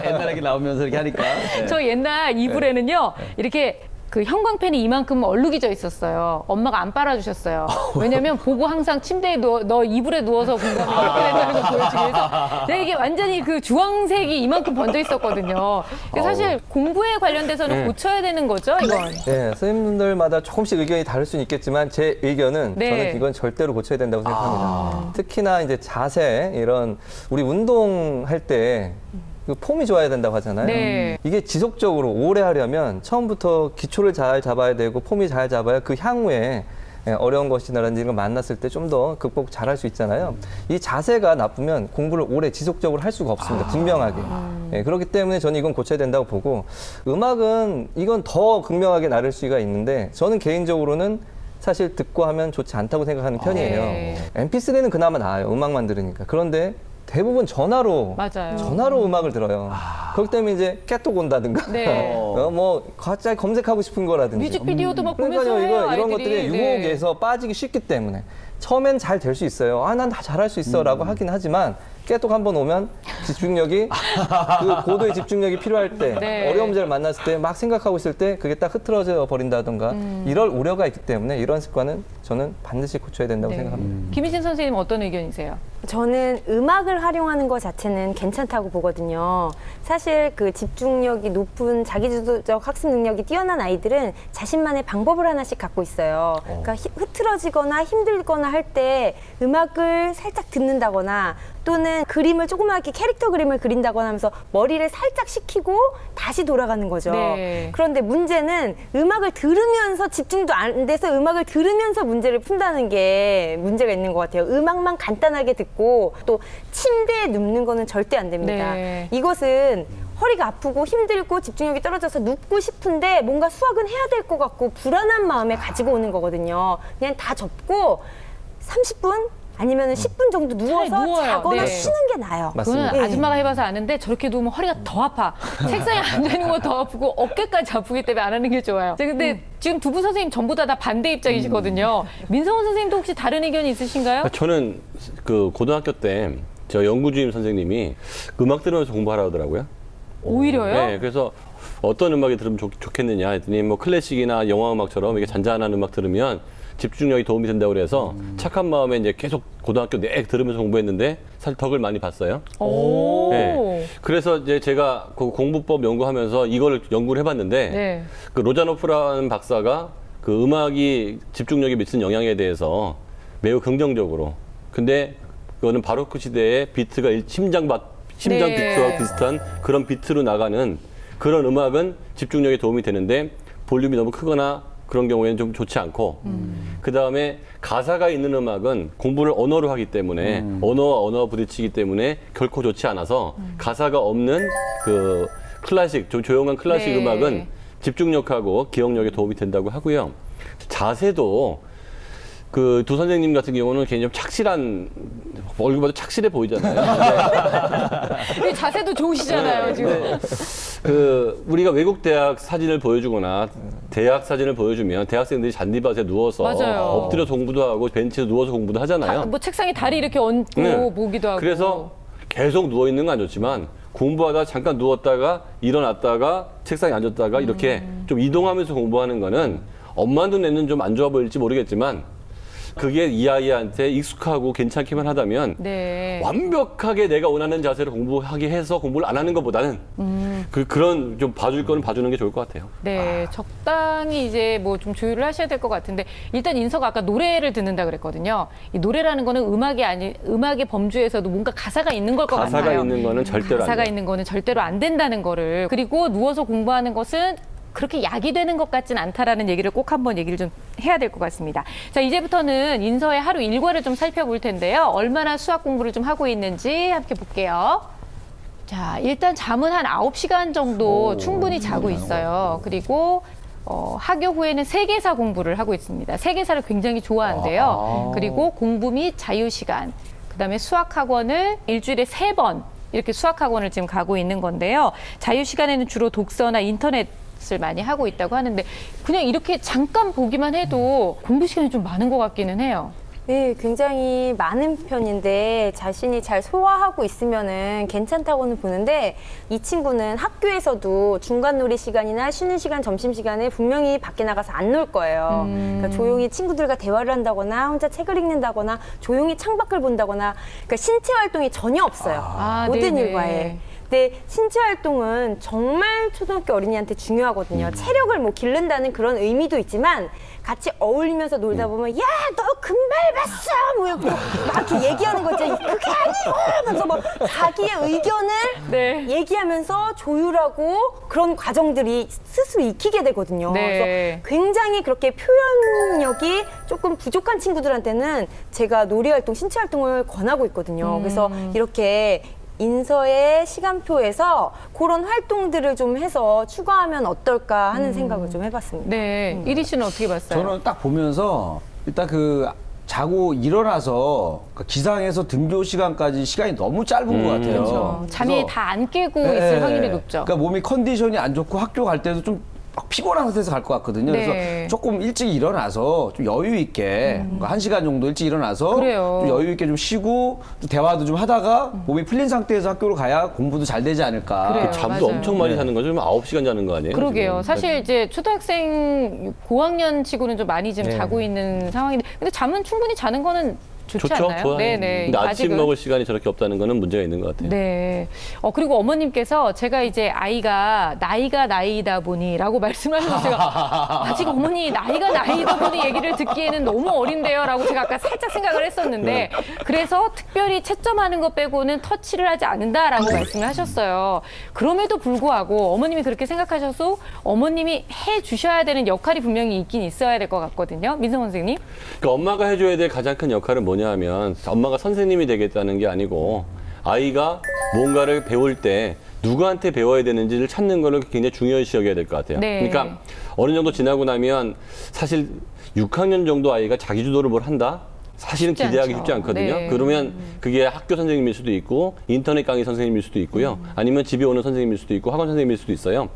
[SPEAKER 7] 옛날에 이렇게 나오면서 이렇게 하니까. 네.
[SPEAKER 6] 저 옛날 이불에는요 이렇게 그 형광펜이 이만큼 얼룩이져 있었어요. 엄마가 안 빨아주셨어요. 왜냐면 보고 항상 침대에 너 이불에 누워서 공부하면 이렇게 된다는 걸 보여주기 위해서 내가 이게 완전히 그 주황색이 이만큼 번져 있었거든요. 그래서 사실 공부에 관련돼서는 고쳐야 되는 거죠, 이건.
[SPEAKER 5] 네, 선생님들마다 조금씩 의견이 다를 수는 있겠지만 제 의견은
[SPEAKER 6] 네.
[SPEAKER 5] 저는 이건 절대로 고쳐야 된다고 생각합니다. 특히나 이제 자세 이런 우리 운동할 때 그 폼이 좋아야 된다고 하잖아요.
[SPEAKER 6] 네.
[SPEAKER 5] 이게 지속적으로 오래 하려면 처음부터 기초를 잘 잡아야 되고 폼이 잘 잡아야 그 향후에 어려운 것이라든지 이런 걸 만났을 때 좀 더 극복 잘할 수 있잖아요. 이 자세가 나쁘면 공부를 오래 지속적으로 할 수가 없습니다. 분명하게. 그렇기 때문에 저는 이건 고쳐야 된다고 보고 음악은 이건 더 극명하게 나를 수가 있는데 저는 개인적으로는 사실 듣고 하면 좋지 않다고 생각하는 편이에요.
[SPEAKER 6] 네.
[SPEAKER 5] MP3는 그나마 나아요. 음악만 들으니까. 그런데 대부분 전화로 음악을 들어요. 그렇기 때문에 이제 깨톡 온다든가
[SPEAKER 6] 네.
[SPEAKER 5] 뭐 갑자기 검색하고 싶은 거라든지
[SPEAKER 6] 뮤직비디오도 막 보면서
[SPEAKER 5] 그러니까요.
[SPEAKER 6] 해요,
[SPEAKER 5] 이런
[SPEAKER 6] 아이들이.
[SPEAKER 5] 것들이
[SPEAKER 6] 네.
[SPEAKER 5] 유혹에서 빠지기 쉽기 때문에 처음엔 잘 될 수 있어요. 난 다 잘할 수 있어라고 하긴 하지만 깨톡 한번 오면 집중력이 그 고도의 집중력이 필요할 때
[SPEAKER 6] 네.
[SPEAKER 5] 어려운 문제를 만났을 때 막 생각하고 있을 때 그게 딱 흐트러져 버린다던가 이럴 우려가 있기 때문에 이런 습관은 저는 반드시 고쳐야 된다고
[SPEAKER 6] 네.
[SPEAKER 5] 생각합니다.
[SPEAKER 6] 김희진 선생님 어떤 의견이세요?
[SPEAKER 4] 저는 음악을 활용하는 것 자체는 괜찮다고 보거든요. 사실 그 집중력이 높은 자기주도적 학습 능력이 뛰어난 아이들은 자신만의 방법을 하나씩 갖고 있어요. 그러니까 흐트러지거나 힘들거나 할 때 음악을 살짝 듣는다거나 또는 그림을 조그맣게 캐릭터 그림을 그린다거나 하면서 머리를 살짝 식히고 다시 돌아가는 거죠.
[SPEAKER 6] 네.
[SPEAKER 4] 그런데 문제는 음악을 들으면서 집중도 안 돼서 음악을 들으면서 문제를 푼다는 게 문제가 있는 것 같아요. 음악만 간단하게 듣고 또 침대에 눕는 거는 절대 안 됩니다.
[SPEAKER 6] 네.
[SPEAKER 4] 이것은 허리가 아프고 힘들고 집중력이 떨어져서 눕고 싶은데 뭔가 수학은 해야 될 것 같고 불안한 마음에 가지고 오는 거거든요. 그냥 다 접고 30분 아니면 10분 정도 누워서
[SPEAKER 6] 누워요.
[SPEAKER 4] 자거나
[SPEAKER 6] 네.
[SPEAKER 4] 쉬는 게 나아요.
[SPEAKER 5] 맞습니다.
[SPEAKER 6] 그거는 아줌마가 해봐서 아는데 저렇게 누우면 허리가 더 아파. 책상에 앉아있는 거 더 아프고 어깨까지 아프기 때문에 안 하는 게 좋아요. 근데 지금 두 분 선생님 전부 다 반대 입장이시거든요. 민성훈 선생님도 혹시 다른 의견이 있으신가요?
[SPEAKER 3] 저는 그 고등학교 때 저 연구주임 선생님이 음악 들으면서 공부하라 하더라고요.
[SPEAKER 6] 오히려요?
[SPEAKER 3] 네, 그래서 어떤 음악이 들으면 좋겠느냐 했더니 뭐 클래식이나 영화 음악처럼 이게 잔잔한 음악 들으면 집중력이 도움이 된다고 그래서 착한 마음에 이제 계속 고등학교 내 들으면서 공부했는데 사실 덕을 많이 봤어요.
[SPEAKER 6] 오.
[SPEAKER 3] 네. 그래서 이제 제가 그 공부법 연구하면서 이걸 연구를 해봤는데
[SPEAKER 6] 네.
[SPEAKER 3] 그 로자노프라는 박사가 그 음악이 집중력에 미치는 영향에 대해서 매우 긍정적으로. 근데 그거는 바로크 시대의 비트가 심장
[SPEAKER 6] 네.
[SPEAKER 3] 비트와 비슷한 그런 비트로 나가는 그런 음악은 집중력에 도움이 되는데 볼륨이 너무 크거나 그런 경우에는 좀 좋지 않고 그 다음에 가사가 있는 음악은 공부를 언어로 하기 때문에 언어와 언어가 부딪히기 때문에 결코 좋지 않아서 가사가 없는 그 클래식 좀 조용한 클래식
[SPEAKER 6] 네.
[SPEAKER 3] 음악은 집중력하고 기억력에 도움이 된다고 하고요. 자세도 그 두 선생님 같은 경우는 굉장히 좀 착실한 얼굴 봐도 착실해 보이잖아요.
[SPEAKER 6] 근데 자세도 좋으시잖아요, 지금.
[SPEAKER 3] 그 우리가 외국 대학 사진을 보여주거나 대학 사진을 보여주면 대학생들이 잔디밭에 누워서
[SPEAKER 6] 맞아요.
[SPEAKER 3] 엎드려 공부도 하고 벤치에 누워서 공부도 하잖아요.
[SPEAKER 6] 뭐 책상에 다리 이렇게 얹고
[SPEAKER 3] 네.
[SPEAKER 6] 보기도 하고.
[SPEAKER 3] 그래서 계속 누워 있는 건 안 좋지만 공부하다 잠깐 누웠다가 일어났다가 책상에 앉았다가 이렇게 좀 이동하면서 공부하는 거는 엄마 눈에는 좀 안 좋아 보일지 모르겠지만 그게 이 아이한테 익숙하고 괜찮기만 하다면
[SPEAKER 6] 네.
[SPEAKER 3] 완벽하게 내가 원하는 자세로 공부하게 해서 공부를 안 하는 것보다는 그런 좀 봐줄 거는 봐주는 게 좋을 것 같아요.
[SPEAKER 6] 네, 적당히 이제 뭐 좀 조율을 하셔야 될 것 같은데 일단 인서가 아까 노래를 듣는다 그랬거든요. 이 노래라는 거는 음악의 범주에서도 뭔가 가사가 있는 걸 것 같아요.
[SPEAKER 3] 가사가 있는 거는 절대로 안
[SPEAKER 6] 가사가
[SPEAKER 3] 돼요.
[SPEAKER 6] 있는 거는 절대로 안 된다는 거를. 그리고 누워서 공부하는 것은 그렇게 약이 되는 것 같진 않다라는 얘기를 꼭 한번 얘기를 좀 해야 될 것 같습니다. 자, 이제부터는 인서의 하루 일과를 좀 살펴볼 텐데요. 얼마나 수학 공부를 좀 하고 있는지 함께 볼게요. 자, 일단 잠은 한 9시간 정도 충분히 자고 있어요. 그리고 학교 후에는 세계사 공부를 하고 있습니다. 세계사를 굉장히 좋아한대요. 그리고 공부 및 자유시간, 그다음에 수학학원을 일주일에 3번 이렇게 수학학원을 지금 가고 있는 건데요. 자유시간에는 주로 독서나 인터넷을 많이 하고 있다고 하는데 그냥 이렇게 잠깐 보기만 해도 공부 시간이 좀 많은 것 같기는 해요.
[SPEAKER 4] 네, 굉장히 많은 편인데 자신이 잘 소화하고 있으면은 괜찮다고는 보는데 이 친구는 학교에서도 중간 놀이 시간이나 쉬는 시간, 점심 시간에 분명히 밖에 나가서 안 놀 거예요. 그러니까 조용히 친구들과 대화를 한다거나 혼자 책을 읽는다거나 조용히 창밖을 본다거나 그러니까 신체 활동이 전혀 없어요. 모든
[SPEAKER 6] 네네.
[SPEAKER 4] 일과에. 근데 신체 활동은 정말 초등학교 어린이한테 중요하거든요. 체력을 뭐 기른다는 그런 의미도 있지만 같이 어울리면서 놀다 보면 야, 너 금발 봤어! 뭐 이러고 막 이렇게 얘기하는 거 있잖아요. 그게 아니고! 하면서 뭐 자기의 의견을
[SPEAKER 6] 네.
[SPEAKER 4] 얘기하면서 조율하고 그런 과정들이 스스로 익히게 되거든요.
[SPEAKER 6] 네.
[SPEAKER 4] 그래서 굉장히 그렇게 표현력이 조금 부족한 친구들한테는 제가 놀이활동, 신체 활동을 권하고 있거든요. 그래서 이렇게 인서의 시간표에서 그런 활동들을 좀 해서 추가하면 어떨까 하는 생각을 좀 해봤습니다.
[SPEAKER 6] 네, 이리 씨는 어떻게 봤어요?
[SPEAKER 7] 저는 딱 보면서 일단 그 자고 일어나서 그 기상에서 등교 시간까지 시간이 너무 짧은 것 같아요.
[SPEAKER 6] 그렇죠. 잠이
[SPEAKER 7] 그래서
[SPEAKER 6] 다 안 깨고
[SPEAKER 7] 네.
[SPEAKER 6] 있을 확률이 높죠.
[SPEAKER 7] 그러니까 몸이 컨디션이 안 좋고 학교 갈 때도 좀 막 피곤한 상태에서 갈 것 같거든요.
[SPEAKER 6] 네.
[SPEAKER 7] 그래서 조금 일찍 일어나서 좀 여유 있게 그러니까 1시간 정도 일찍 일어나서
[SPEAKER 6] 그래요.
[SPEAKER 7] 좀 여유 있게 좀 쉬고 또 대화도 좀 하다가 몸이 풀린 상태에서 학교로 가야 공부도 잘 되지 않을까.
[SPEAKER 6] 그래요.
[SPEAKER 3] 잠도
[SPEAKER 6] 맞아요.
[SPEAKER 3] 엄청 많이 자는 거죠. 9시간 자는 거 아니에요?
[SPEAKER 6] 그러게요.
[SPEAKER 3] 지금?
[SPEAKER 6] 사실 이제 초등학생 고학년 치고는 좀 많이 지금
[SPEAKER 7] 네.
[SPEAKER 6] 자고 있는 상황인데, 근데 잠은 충분히 자는 거는 좋지
[SPEAKER 3] 좋죠.
[SPEAKER 6] 않나요?
[SPEAKER 3] 좋아요.
[SPEAKER 6] 네네.
[SPEAKER 3] 근데 아침
[SPEAKER 6] 아직은.
[SPEAKER 3] 먹을 시간이 저렇게 없다는 거는 문제가 있는 것 같아요.
[SPEAKER 6] 네. 그리고 어머님께서 제가 이제 아이가 나이가 나이다 보니라고 말씀하셔서 제가 아직 어머니 나이가 나이다 보니 얘기를 듣기에는 너무 어린데요 라고 제가 아까 살짝 생각을 했었는데 그래서 특별히 채점하는 것 빼고는 터치를 하지 않는다라고 말씀을 하셨어요. 그럼에도 불구하고 어머님이 그렇게 생각하셔서 어머님이 해 주셔야 되는 역할이 분명히 있긴 있어야 될 것 같거든요. 민성 선생님.
[SPEAKER 3] 그러니까 엄마가 해줘야 될 가장 큰 역할은 뭐냐 하면 엄마가 선생님이 되겠다는 게 아니고 아이가 뭔가를 배울 때 누구한테 배워야 되는지를 찾는 거를 굉장히 중요시 여겨야 될 것 같아요.
[SPEAKER 6] 네.
[SPEAKER 3] 그러니까 어느 정도 지나고 나면 사실 6학년 정도 아이가 자기주도를 뭘 한다? 사실은
[SPEAKER 6] 쉽지
[SPEAKER 3] 기대하기
[SPEAKER 6] 않죠.
[SPEAKER 3] 쉽지 않거든요.
[SPEAKER 6] 네.
[SPEAKER 3] 그러면 그게 학교 선생님일 수도 있고 인터넷 강의 선생님일 수도 있고요. 아니면 집에 오는 선생님일 수도 있고 학원 선생님일 수도 있어요.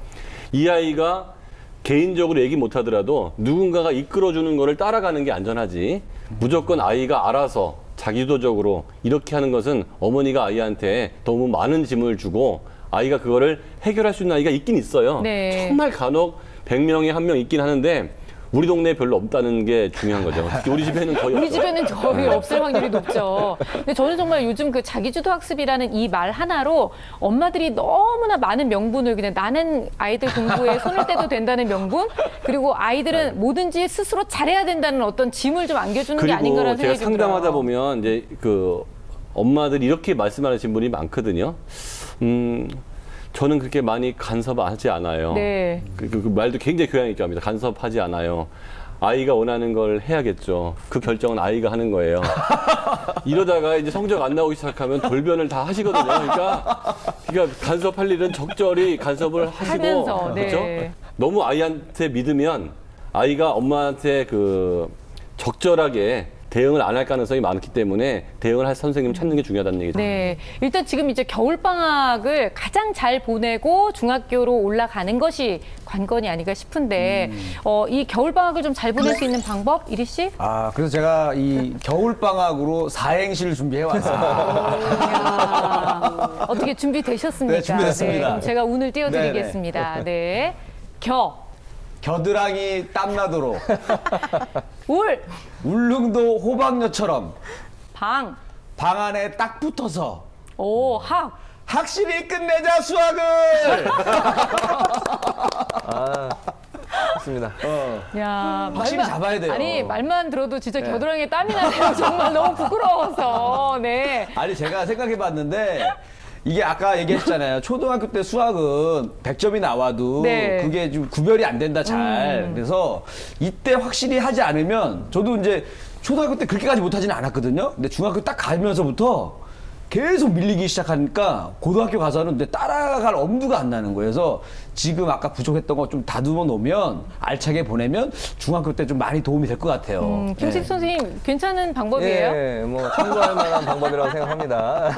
[SPEAKER 3] 이 아이가 개인적으로 얘기 못 하더라도 누군가가 이끌어주는 거를 따라가는 게 안전하지. 무조건 아이가 알아서 자기주도적으로 이렇게 하는 것은 어머니가 아이한테 너무 많은 짐을 주고 아이가 그거를 해결할 수 있는 아이가 있긴 있어요.
[SPEAKER 6] 네.
[SPEAKER 3] 정말 간혹 100명에 1명 있긴 하는데 우리 동네에 별로 없다는 게 중요한 거죠. 특히 우리 집에는 거의
[SPEAKER 6] 우리
[SPEAKER 3] 없어요.
[SPEAKER 6] 집에는 거의 없을 확률이 높죠. 근데 저는 정말 요즘 그 자기주도 학습이라는 이 말 하나로 엄마들이 너무나 많은 명분을 그냥 나는 아이들 공부에 손을 떼도 된다는 명분 그리고 아이들은 뭐든지 스스로 잘해야 된다는 어떤 짐을 좀 안겨주는 게 아닌가라는
[SPEAKER 3] 그리고 제가
[SPEAKER 6] 생각이 좀
[SPEAKER 3] 상담하다
[SPEAKER 6] 들어요.
[SPEAKER 3] 보면 이제 그 엄마들이 이렇게 말씀하시는 분이 많거든요. 저는 그렇게 많이 간섭하지 않아요.
[SPEAKER 6] 네.
[SPEAKER 3] 그 말도 굉장히 교양 있게 합니다. 간섭하지 않아요. 아이가 원하는 걸 해야겠죠. 그 결정은 아이가 하는 거예요. 이러다가 이제 성적 안 나오기 시작하면 돌변을 다 하시거든요. 그러니까 간섭할 일은 적절히 간섭을 하시고
[SPEAKER 6] 하면서, 네.
[SPEAKER 3] 그렇죠? 너무 아이한테 믿으면 아이가 엄마한테 그 적절하게 대응을 안 할 가능성이 많기 때문에 대응을 할 선생님 찾는 게 중요하다는 얘기죠.
[SPEAKER 6] 네. 일단 지금 이제 겨울방학을 가장 잘 보내고 중학교로 올라가는 것이 관건이 아닌가 싶은데, 이 겨울방학을 좀 잘 보낼 수 있는 방법, 이리 씨?
[SPEAKER 7] 그래서 제가 이 겨울방학으로 4행시를 준비해 왔습니다.
[SPEAKER 6] 이야, 어떻게 준비되셨습니까?
[SPEAKER 7] 네, 준비됐습니다.
[SPEAKER 6] 그럼 제가 운을 띄워드리겠습니다. 네.
[SPEAKER 7] 겨드랑이 땀나도록
[SPEAKER 6] 울,
[SPEAKER 7] 울릉도 호박녀처럼
[SPEAKER 6] 방,
[SPEAKER 7] 방 안에 딱 붙어서
[SPEAKER 6] 학.
[SPEAKER 7] 확실히 끝내자 수학을.
[SPEAKER 5] 좋습니다.
[SPEAKER 6] 야,
[SPEAKER 7] 확실히 잡아야 돼요.
[SPEAKER 6] 아니, 말만 들어도 진짜
[SPEAKER 7] 네.
[SPEAKER 6] 겨드랑이에 땀이 나네요. 정말 너무 부끄러워서. 네.
[SPEAKER 7] 아니 제가 생각해봤는데 이게 아까 얘기했잖아요. 초등학교 때 수학은 100점이 나와도
[SPEAKER 6] 네.
[SPEAKER 7] 그게 좀 구별이 안 된다 잘. 그래서 이때 확실히 하지 않으면 저도 이제 초등학교 때 그렇게까지 못하지는 않았거든요. 근데 중학교 딱 가면서부터 계속 밀리기 시작하니까 고등학교 가서는 내 따라갈 엄두가 안 나는 거예요. 그래서 지금 아까 부족했던 거 좀 다듬어 놓으면 알차게 보내면 중학교 때 좀 많이 도움이 될 것 같아요.
[SPEAKER 6] 김식 선생님 괜찮은 방법이에요?
[SPEAKER 5] 예, 뭐 참고할 만한 방법이라고 생각합니다.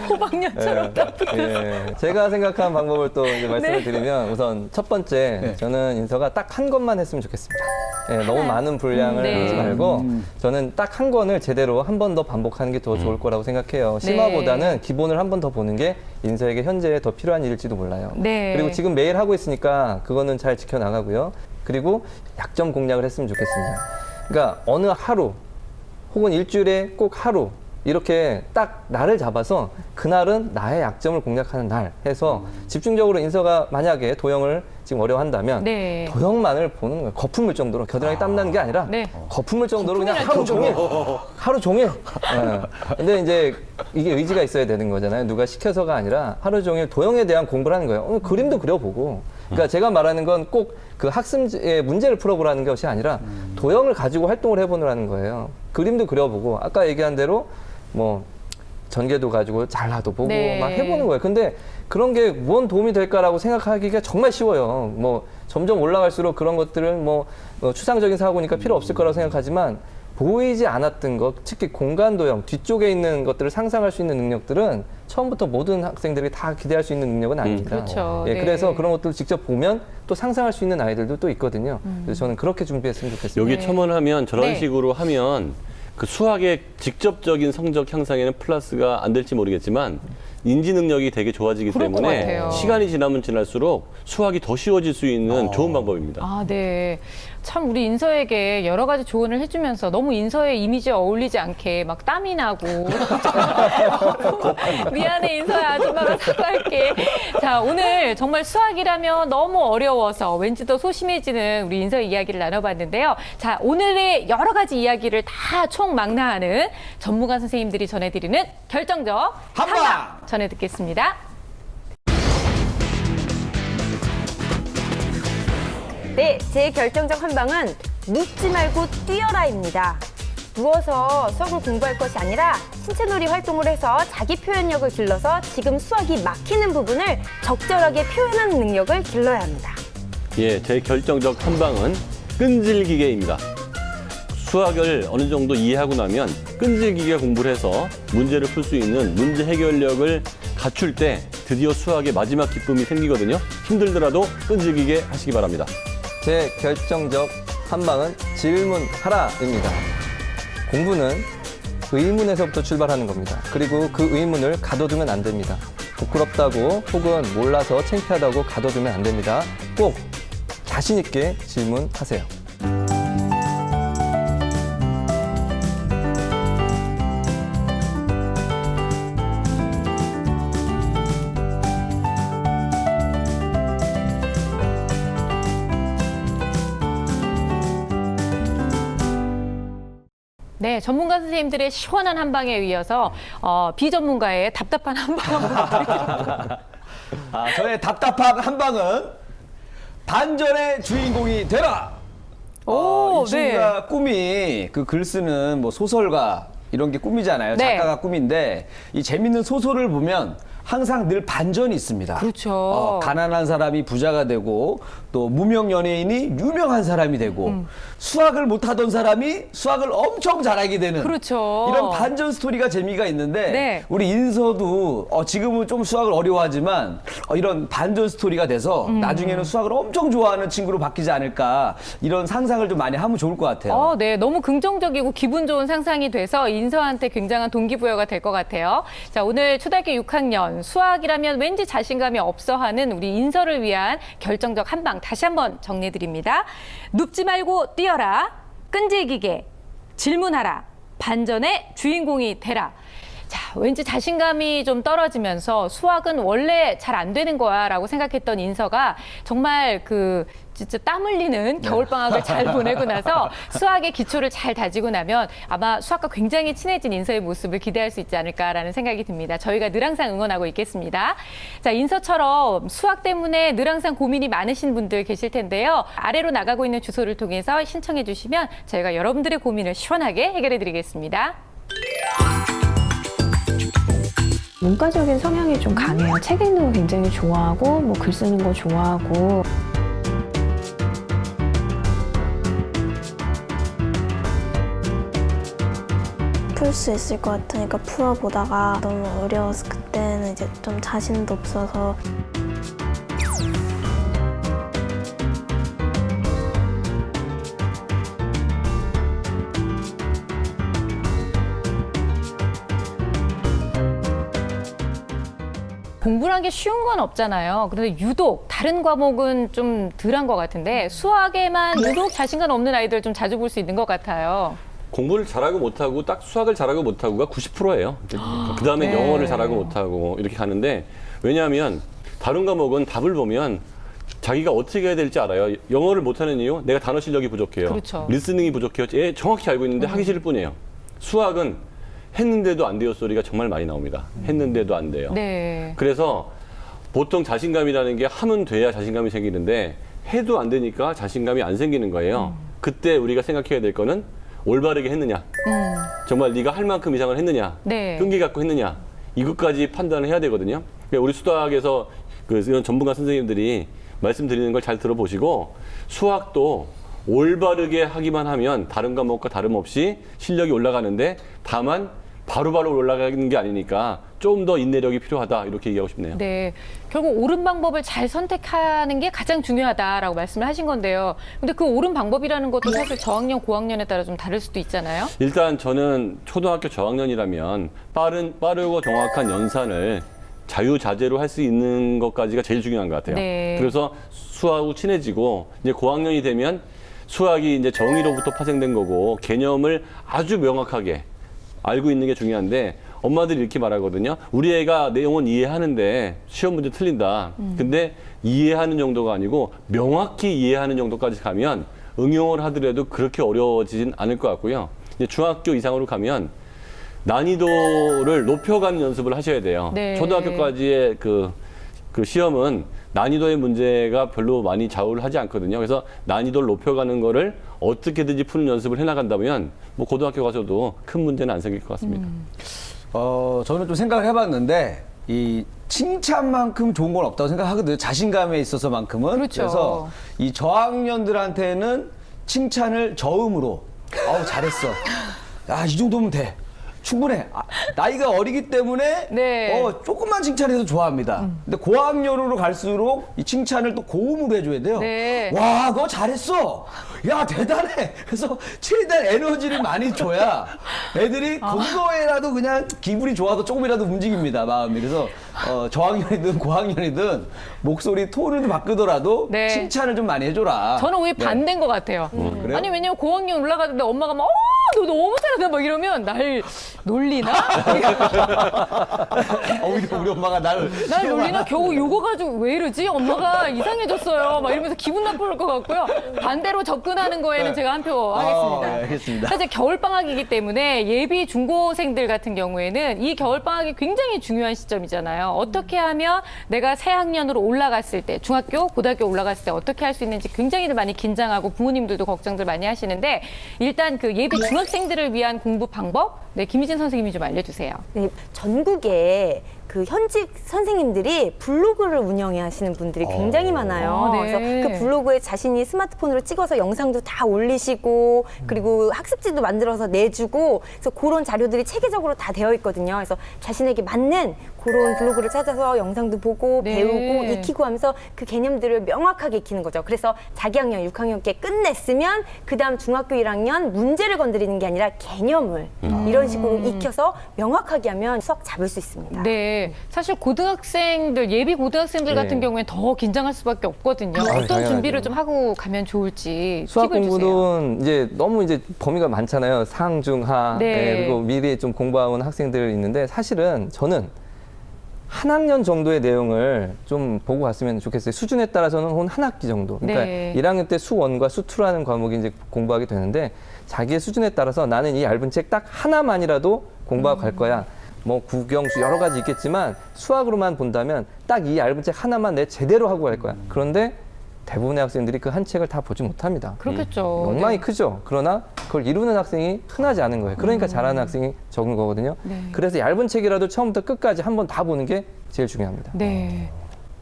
[SPEAKER 6] 호박년처럼 딱
[SPEAKER 5] 예, 제가 생각한 방법을 또 이제 말씀을 드리면 우선 첫 번째
[SPEAKER 7] 네.
[SPEAKER 5] 저는 인서가 딱 한 권만 했으면 좋겠습니다. 예, 너무 많은 분량을
[SPEAKER 6] 네.
[SPEAKER 5] 하지 말고 저는 딱 한 권을 제대로 한 번 더 반복하는 게 더 좋을 거라고 생각해요. 심화보다는 기본을 한 번 더 보는 게 인서에게 현재 더 필요한 일일지도 몰라요.
[SPEAKER 6] 네.
[SPEAKER 5] 그리고 지금 매일 하고 있으니까 그거는 잘 지켜나가고요. 그리고 약점 공략을 했으면 좋겠습니다. 그러니까 어느 하루 혹은 일주일에 꼭 하루 이렇게 딱 날을 잡아서 그날은 나의 약점을 공략하는 날 해서 집중적으로 인서가 만약에 도형을 지금 어려워한다면
[SPEAKER 6] 네.
[SPEAKER 5] 도형만을 보는 거예요. 거품물 정도로 겨드랑이 땀 나는 게 아니라
[SPEAKER 6] 네.
[SPEAKER 5] 거품물 정도로 그냥 하루 종일. 예. 근데 이제 이게 의지가 있어야 되는 거잖아요. 누가 시켜서가 아니라 하루 종일 도형에 대한 공부를 하는 거예요. 그림도 그려보고. 그러니까 제가 말하는 건 꼭 그 학습의 문제를 풀어보라는 것이 아니라 도형을 가지고 활동을 해보라는 거예요. 그림도 그려보고 아까 얘기한 대로 뭐 전개도 가지고 잘라도 보고
[SPEAKER 6] 네.
[SPEAKER 5] 막 해보는 거예요. 근데 그런 게 뭔 도움이 될까라고 생각하기가 정말 쉬워요. 뭐 점점 올라갈수록 그런 것들을 뭐 추상적인 사고니까 필요 없을 거라고 생각하지만 보이지 않았던 것, 특히 공간 도형 뒤쪽에 있는 것들을 상상할 수 있는 능력들은 처음부터 모든 학생들이 다 기대할 수 있는 능력은 아닙니다.
[SPEAKER 6] 그렇죠.
[SPEAKER 5] 예,
[SPEAKER 6] 네.
[SPEAKER 5] 그래서 그런 것들을 직접 보면 또 상상할 수 있는 아이들도 또 있거든요. 그래서 저는 그렇게 준비했으면 좋겠습니다.
[SPEAKER 3] 여기 첨언하면 저런
[SPEAKER 6] 네.
[SPEAKER 3] 식으로 하면 그 수학의 직접적인 성적 향상에는 플러스가 안 될지 모르겠지만 인지 능력이 되게 좋아지기
[SPEAKER 6] 그럴 것
[SPEAKER 3] 때문에
[SPEAKER 6] 같아요.
[SPEAKER 3] 시간이 지나면 지날수록 수학이 더 쉬워질 수 있는 좋은 방법입니다.
[SPEAKER 6] 아, 네. 참 우리 인서에게 여러 가지 조언을 해주면서 너무 인서의 이미지에 어울리지 않게 막 땀이 나고 미안해 인서야 아줌마가 사과할게. 자, 오늘 정말 수학이라면 너무 어려워서 왠지 더 소심해지는 우리 인서의 이야기를 나눠봤는데요. 자, 오늘의 여러 가지 이야기를 다 총망라하는 전문가 선생님들이 전해드리는 결정적
[SPEAKER 7] 한방!
[SPEAKER 6] 전해 듣겠습니다.
[SPEAKER 4] 네, 제 결정적 한방은 눕지 말고 뛰어라입니다. 누워서 수학을 공부할 것이 아니라 신체놀이 활동을 해서 자기 표현력을 길러서 지금 수학이 막히는 부분을 적절하게 표현하는 능력을 길러야 합니다.
[SPEAKER 3] 예, 제 결정적 한방은 끈질기게입니다. 수학을 어느 정도 이해하고 나면 끈질기게 공부를 해서 문제를 풀 수 있는 문제 해결력을 갖출 때 드디어 수학의 마지막 기쁨이 생기거든요. 힘들더라도 끈질기게 하시기 바랍니다.
[SPEAKER 5] 제 결정적 한방은 질문하라입니다. 공부는 의문에서부터 출발하는 겁니다. 그리고 그 의문을 가둬두면 안 됩니다. 부끄럽다고 혹은 몰라서 창피하다고 가둬두면 안 됩니다. 꼭 자신 있게 질문하세요.
[SPEAKER 6] 네, 전문가 선생님들의 시원한 한방에 이어서 비전문가의 답답한 한방 한번
[SPEAKER 7] 아, 저의 답답한 한방은 반전의 주인공이 되라.
[SPEAKER 6] 오,
[SPEAKER 7] 이 친구가 꿈이 그 글 쓰는 뭐 소설가 이런 게 꿈이잖아요.
[SPEAKER 6] 네.
[SPEAKER 7] 작가가 꿈인데 이 재밌는 소설을 보면 항상 늘 반전이 있습니다.
[SPEAKER 6] 그렇죠.
[SPEAKER 7] 가난한 사람이 부자가 되고 또 무명 연예인이 유명한 사람이 되고 수학을 못하던 사람이 수학을 엄청 잘하게 되는
[SPEAKER 6] 그렇죠.
[SPEAKER 7] 이런 반전 스토리가 재미가 있는데
[SPEAKER 6] 네.
[SPEAKER 7] 우리 인서도 지금은 좀 수학을 어려워하지만 이런 반전 스토리가 돼서 나중에는 수학을 엄청 좋아하는 친구로 바뀌지 않을까 이런 상상을 좀 많이 하면 좋을 것 같아요.
[SPEAKER 6] 네, 너무 긍정적이고 기분 좋은 상상이 돼서 인서한테 굉장한 동기부여가 될 것 같아요. 자, 오늘 초등학교 6학년 수학이라면 왠지 자신감이 없어 하는 우리 인서를 위한 결정적 한방 다시 한번 정리해드립니다. 눕지 말고 뛰어라, 끈질기게 질문하라, 반전의 주인공이 되라. 자, 왠지 자신감이 좀 떨어지면서 수학은 원래 잘 안 되는 거야 라고 생각했던 인서가 정말 진짜 땀 흘리는 겨울방학을 잘 보내고 나서 수학의 기초를 잘 다지고 나면 아마 수학과 굉장히 친해진 인서의 모습을 기대할 수 있지 않을까라는 생각이 듭니다. 저희가 늘 항상 응원하고 있겠습니다. 자, 인서처럼 수학 때문에 늘 항상 고민이 많으신 분들 계실 텐데요. 아래로 나가고 있는 주소를 통해서 신청해 주시면 저희가 여러분들의 고민을 시원하게 해결해 드리겠습니다.
[SPEAKER 1] 문과적인 성향이 좀 강해요. 책 읽는 거 굉장히 좋아하고 뭐 글 쓰는 거 좋아하고.
[SPEAKER 2] 풀 수 있을 것 같으니까 풀어보다가 너무 어려워서 그때는 이제 좀 자신도 없어서
[SPEAKER 6] 공부란 게 쉬운 건 없잖아요. 그런데 유독 다른 과목은 좀 덜한 것 같은데 수학에만 유독 자신감 없는 아이들 좀 자주 볼 수 있는 것 같아요.
[SPEAKER 3] 공부를 잘하고 못하고 딱 수학을 잘하고 못하고가 90%예요. 그 다음에
[SPEAKER 6] 네.
[SPEAKER 3] 영어를 잘하고 못하고 이렇게 가는데 왜냐하면 다른 과목은 답을 보면 자기가 어떻게 해야 될지 알아요. 영어를 못하는 이유? 내가 단어 실력이 부족해요.
[SPEAKER 6] 그렇죠.
[SPEAKER 3] 리스닝이 부족해요. 정확히 알고 있는데 하기 싫을 뿐이에요. 수학은 했는데도 안 돼요 소리가 정말 많이 나옵니다. 했는데도 안 돼요.
[SPEAKER 6] 네.
[SPEAKER 3] 그래서 보통 자신감이라는 게 하면 돼야 자신감이 생기는데 해도 안 되니까 자신감이 안 생기는 거예요. 그때 우리가 생각해야 될 거는 올바르게 했느냐. 정말 네가 할 만큼 이상을 했느냐.
[SPEAKER 6] 네.
[SPEAKER 3] 끈기 갖고 했느냐. 이것까지 판단을 해야 되거든요. 그러니까 우리 수학에서 이런 전문가 선생님들이 말씀드리는 걸 잘 들어보시고 수학도 올바르게 하기만 하면 다른 과목과 다름없이 실력이 올라가는데 다만 바로바로 올라가는 게 아니니까 좀 더 인내력이 필요하다 이렇게 얘기하고 싶네요.
[SPEAKER 6] 네. 결국 옳은 방법을 잘 선택하는 게 가장 중요하다라고 말씀을 하신 건데요. 근데 그 옳은 방법이라는 것도 사실 저학년, 고학년에 따라 좀 다를 수도 있잖아요.
[SPEAKER 3] 일단 저는 초등학교 저학년이라면 빠르고 정확한 연산을 자유자재로 할 수 있는 것까지가 제일 중요한 것 같아요.
[SPEAKER 6] 네.
[SPEAKER 3] 그래서 수학하고 친해지고 이제 고학년이 되면 수학이 이제 정의로부터 파생된 거고 개념을 아주 명확하게 알고 있는 게 중요한데 엄마들이 이렇게 말하거든요. 우리 애가 내용은 이해하는데 시험 문제 틀린다. 근데 이해하는 정도가 아니고 명확히 이해하는 정도까지 가면 응용을 하더라도 그렇게 어려워지진 않을 것 같고요. 이제 중학교 이상으로 가면 난이도를 높여가는 연습을 하셔야 돼요.
[SPEAKER 6] 네.
[SPEAKER 3] 초등학교까지의 그 시험은 난이도의 문제가 별로 많이 좌우를 하지 않거든요. 그래서 난이도를 높여가는 거를 어떻게든지 푸는 연습을 해나간다면 뭐 고등학교 가서도 큰 문제는 안 생길 것 같습니다.
[SPEAKER 7] 저는 좀 생각을 해봤는데 이 칭찬만큼 좋은 건 없다고 생각하거든요. 자신감에 있어서만큼은.
[SPEAKER 6] 그렇죠.
[SPEAKER 7] 그래서 이 저학년들한테는 칭찬을 저음으로 잘했어. 이 정도면 돼. 충분해. 나이가 어리기 때문에
[SPEAKER 6] 네.
[SPEAKER 7] 조금만 칭찬해도 좋아합니다. 근데 고학년으로 갈수록 이 칭찬을 또 고음으로 해줘야 돼요.
[SPEAKER 6] 네.
[SPEAKER 7] 와, 너 잘했어. 야, 대단해. 그래서 최대한 에너지를 많이 줘야 애들이 거기서라도 그냥 기분이 좋아서 조금이라도 움직입니다, 마음이. 그래서 저학년이든 고학년이든 목소리 톤을 바꾸더라도
[SPEAKER 6] 네.
[SPEAKER 7] 칭찬을 좀 많이 해줘라.
[SPEAKER 6] 저는 오히려
[SPEAKER 7] 네.
[SPEAKER 6] 반대인 것 같아요.
[SPEAKER 7] 그래요?
[SPEAKER 6] 아니 왜냐면 고학년 올라가는데 엄마가 막 너 너무 잘한다 막 이러면 날 놀리나?
[SPEAKER 7] 오히려 우리 엄마가
[SPEAKER 6] 날 놀리나? 겨우 요거 가지고 왜 이러지? 엄마가 이상해졌어요. 막 이러면서 기분 나쁠 것 같고요. 반대로 접근하는 거에는 제가 한 표 하겠습니다.
[SPEAKER 7] 네, 알겠습니다.
[SPEAKER 6] 사실 겨울방학이기 때문에 예비 중고생들 같은 경우에는 이 겨울방학이 굉장히 중요한 시점이잖아요. 어떻게 하면 내가 새 학년으로 올라갔을 때, 중학교, 고등학교 올라갔을 때 어떻게 할 수 있는지 굉장히 많이 긴장하고 부모님들도 걱정들 많이 하시는데 일단 그 예비 중학생들을 위한 공부 방법, 네, 김희진 선생님이 좀 알려주세요.
[SPEAKER 4] 네, 전국에 그 현직 선생님들이 블로그를 운영해 하시는 분들이 굉장히 많아요.
[SPEAKER 6] 네.
[SPEAKER 4] 그래서 그 블로그에 자신이 스마트폰으로 찍어서 영상도 다 올리시고 그리고 학습지도 만들어서 내주고 그래서 그런 자료들이 체계적으로 다 되어 있거든요. 그래서 자신에게 맞는 그런 블로그를 찾아서 영상도 보고
[SPEAKER 6] 네.
[SPEAKER 4] 배우고 익히고 하면서 그 개념들을 명확하게 익히는 거죠. 그래서 자기 학년 6학년께 끝냈으면 그다음 중학교 1학년 문제를 건드리는 게 아니라 개념을 이런 식으로 익혀서 명확하게 하면 수학 잡을 수 있습니다.
[SPEAKER 6] 네, 사실 고등학생들, 예비 고등학생들
[SPEAKER 5] 네.
[SPEAKER 6] 같은 경우에는 더 긴장할 수밖에 없거든요. 어떤
[SPEAKER 5] 당연하죠.
[SPEAKER 6] 준비를 좀 하고 가면 좋을지
[SPEAKER 5] 수학
[SPEAKER 6] 팁을 주세요.
[SPEAKER 5] 공부는 이제 너무 이제 범위가 많잖아요. 상, 중, 하.
[SPEAKER 6] 네.
[SPEAKER 5] 그리고 미리 좀 공부해온 학생들 있는데 사실은 저는 한 학년 정도의 내용을 좀 보고 갔으면 좋겠어요. 수준에 따라서는 한 학기 정도. 그러니까
[SPEAKER 6] 네.
[SPEAKER 5] 1학년 때 수1과 수2라는 과목이 이제 공부하게 되는데 자기의 수준에 따라서 나는 이 얇은 책 딱 하나만이라도 공부하고 갈 거야. 뭐 국영수 여러 가지 있겠지만 수학으로만 본다면 딱 이 얇은 책 하나만 내 제대로 하고 갈 거야. 그런데 대부분의 학생들이 그 한 책을 다 보지 못합니다.
[SPEAKER 6] 그렇겠죠.
[SPEAKER 5] 욕망이
[SPEAKER 6] 네.
[SPEAKER 5] 크죠. 그러나 그걸 이루는 학생이 흔하지 않은 거예요. 그러니까 잘하는 학생이 적은 거거든요.
[SPEAKER 6] 네.
[SPEAKER 5] 그래서 얇은 책이라도 처음부터 끝까지 한번 다 보는 게 제일 중요합니다.
[SPEAKER 6] 네.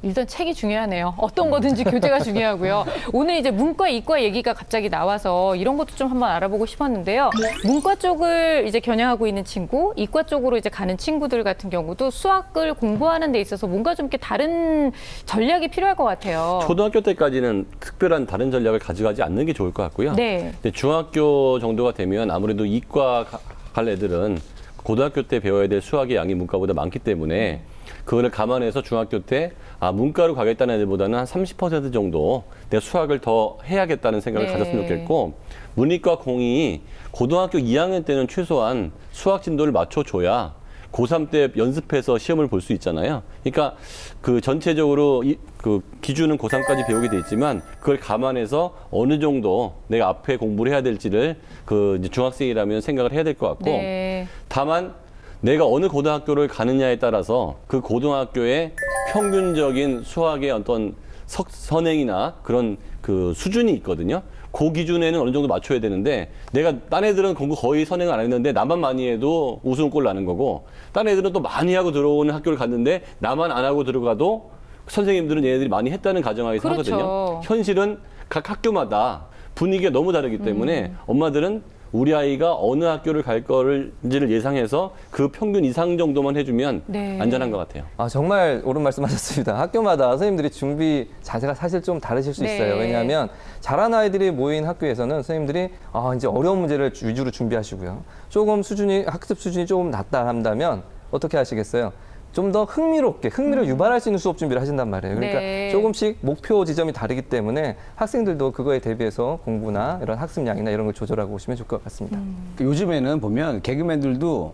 [SPEAKER 6] 일단 책이 중요하네요. 어떤 거든지 교재가 중요하고요. 오늘 이제 문과, 이과 얘기가 갑자기 나와서 이런 것도 좀 한번 알아보고 싶었는데요. 문과 쪽을 이제 겨냥하고 있는 친구, 이과 쪽으로 이제 가는 친구들 같은 경우도 수학을 공부하는 데 있어서 뭔가 좀 이렇게 다른 전략이 필요할 것 같아요.
[SPEAKER 3] 초등학교 때까지는 특별한 다른 전략을 가져가지 않는 게 좋을 것 같고요.
[SPEAKER 6] 네.
[SPEAKER 3] 근데 중학교 정도가 되면 아무래도 이과 갈 애들은 고등학교 때 배워야 될 수학의 양이 문과보다 많기 때문에 그거를 감안해서 중학교 때 문과로 가겠다는 애들보다는 한 30% 정도 내가 수학을 더 해야겠다는 생각을
[SPEAKER 6] 네.
[SPEAKER 3] 가졌으면 좋겠고, 문이과 공이 고등학교 2학년 때는 최소한 수학 진도를 맞춰줘야 고3 때 연습해서 시험을 볼 수 있잖아요. 그러니까 그 전체적으로 그 기준은 고3까지 배우게 돼 있지만 그걸 감안해서 어느 정도 내가 앞에 공부를 해야 될지를 그 이제 중학생이라면 생각을 해야 될 것 같고,
[SPEAKER 6] 네.
[SPEAKER 3] 다만 내가 어느 고등학교를 가느냐에 따라서 그 고등학교의 평균적인 수학의 어떤 선행이나 그런 그 수준이 있거든요. 그 기준에는 어느 정도 맞춰야 되는데, 내가 딴 애들은 공부 거의 선행을 안 했는데 나만 많이 해도 우승골 나는 거고, 딴 애들은 또 많이 하고 들어오는 학교를 갔는데 나만 안 하고 들어가도 선생님들은 얘네들이 많이 했다는 가정하에서
[SPEAKER 6] 그렇죠.
[SPEAKER 3] 하거든요. 현실은 각 학교마다 분위기가 너무 다르기 때문에 엄마들은 우리 아이가 어느 학교를 갈 거를지를 예상해서 그 평균 이상 정도만 해주면
[SPEAKER 6] 네.
[SPEAKER 3] 안전한 것 같아요.
[SPEAKER 5] 정말 옳은 말씀하셨습니다. 학교마다 선생님들이 준비 자세가 사실 좀 다르실 수
[SPEAKER 6] 네.
[SPEAKER 5] 있어요. 왜냐하면 잘하는 아이들이 모인 학교에서는 선생님들이 이제 어려운 문제를 위주로 준비하시고요. 조금 학습 수준이 조금 낮다 한다면 어떻게 하시겠어요? 좀 더 흥미를 유발할 수 있는 수업 준비를 하신단 말이에요. 그러니까
[SPEAKER 6] 네.
[SPEAKER 5] 조금씩 목표 지점이 다르기 때문에 학생들도 그거에 대비해서 공부나 이런 학습량이나 이런 걸 조절하고 오시면 좋을 것 같습니다.
[SPEAKER 7] 요즘에는 보면 개그맨들도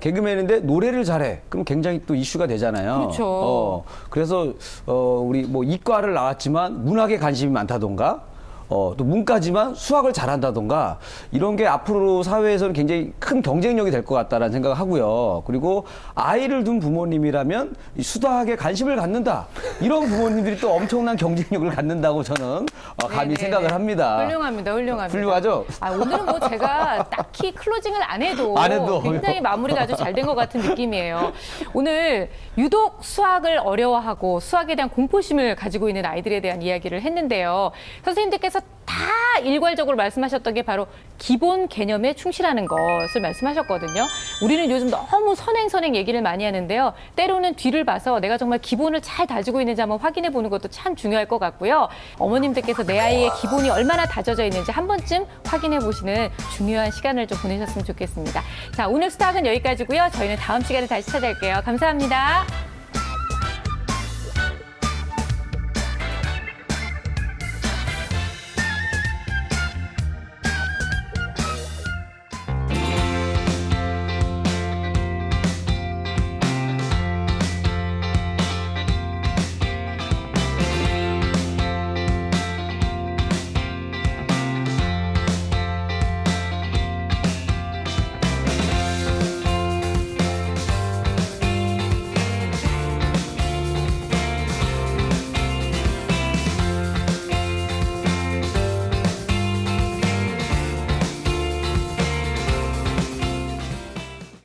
[SPEAKER 7] 개그맨인데 노래를 잘해. 그럼 굉장히 또 이슈가 되잖아요.
[SPEAKER 6] 그렇죠.
[SPEAKER 7] 그래서 우리 뭐 이과를 나왔지만 문학에 관심이 많다던가, 또 문과지만 수학을 잘한다던가, 이런 게 앞으로 사회에서는 굉장히 큰 경쟁력이 될 것 같다라는 생각을 하고요. 그리고 아이를 둔 부모님이라면 이 수학에 관심을 갖는다, 이런 부모님들이 또 엄청난 경쟁력을 갖는다고 저는 감히
[SPEAKER 6] 네네네.
[SPEAKER 7] 생각을 합니다.
[SPEAKER 6] 훌륭합니다. 훌륭합니다.
[SPEAKER 7] 훌륭하죠?
[SPEAKER 6] 오늘은 뭐 제가 딱히 클로징을 안 해도 굉장히 마무리가 아주 잘 된 것 같은 느낌이에요. 오늘 유독 수학을 어려워하고 수학에 대한 공포심을 가지고 있는 아이들에 대한 이야기를 했는데요. 선생님들께서 다 일괄적으로 말씀하셨던 게 바로 기본 개념에 충실하는 것을 말씀하셨거든요. 우리는 요즘 너무 선행 얘기를 많이 하는데요. 때로는 뒤를 봐서 내가 정말 기본을 잘 다지고 있는지 한번 확인해 보는 것도 참 중요할 것 같고요. 어머님들께서 내 아이의 기본이 얼마나 다져져 있는지 한 번쯤 확인해 보시는 중요한 시간을 좀 보내셨으면 좋겠습니다. 자, 오늘 수학은 여기까지고요. 저희는 다음 시간에 다시 찾아올게요. 감사합니다.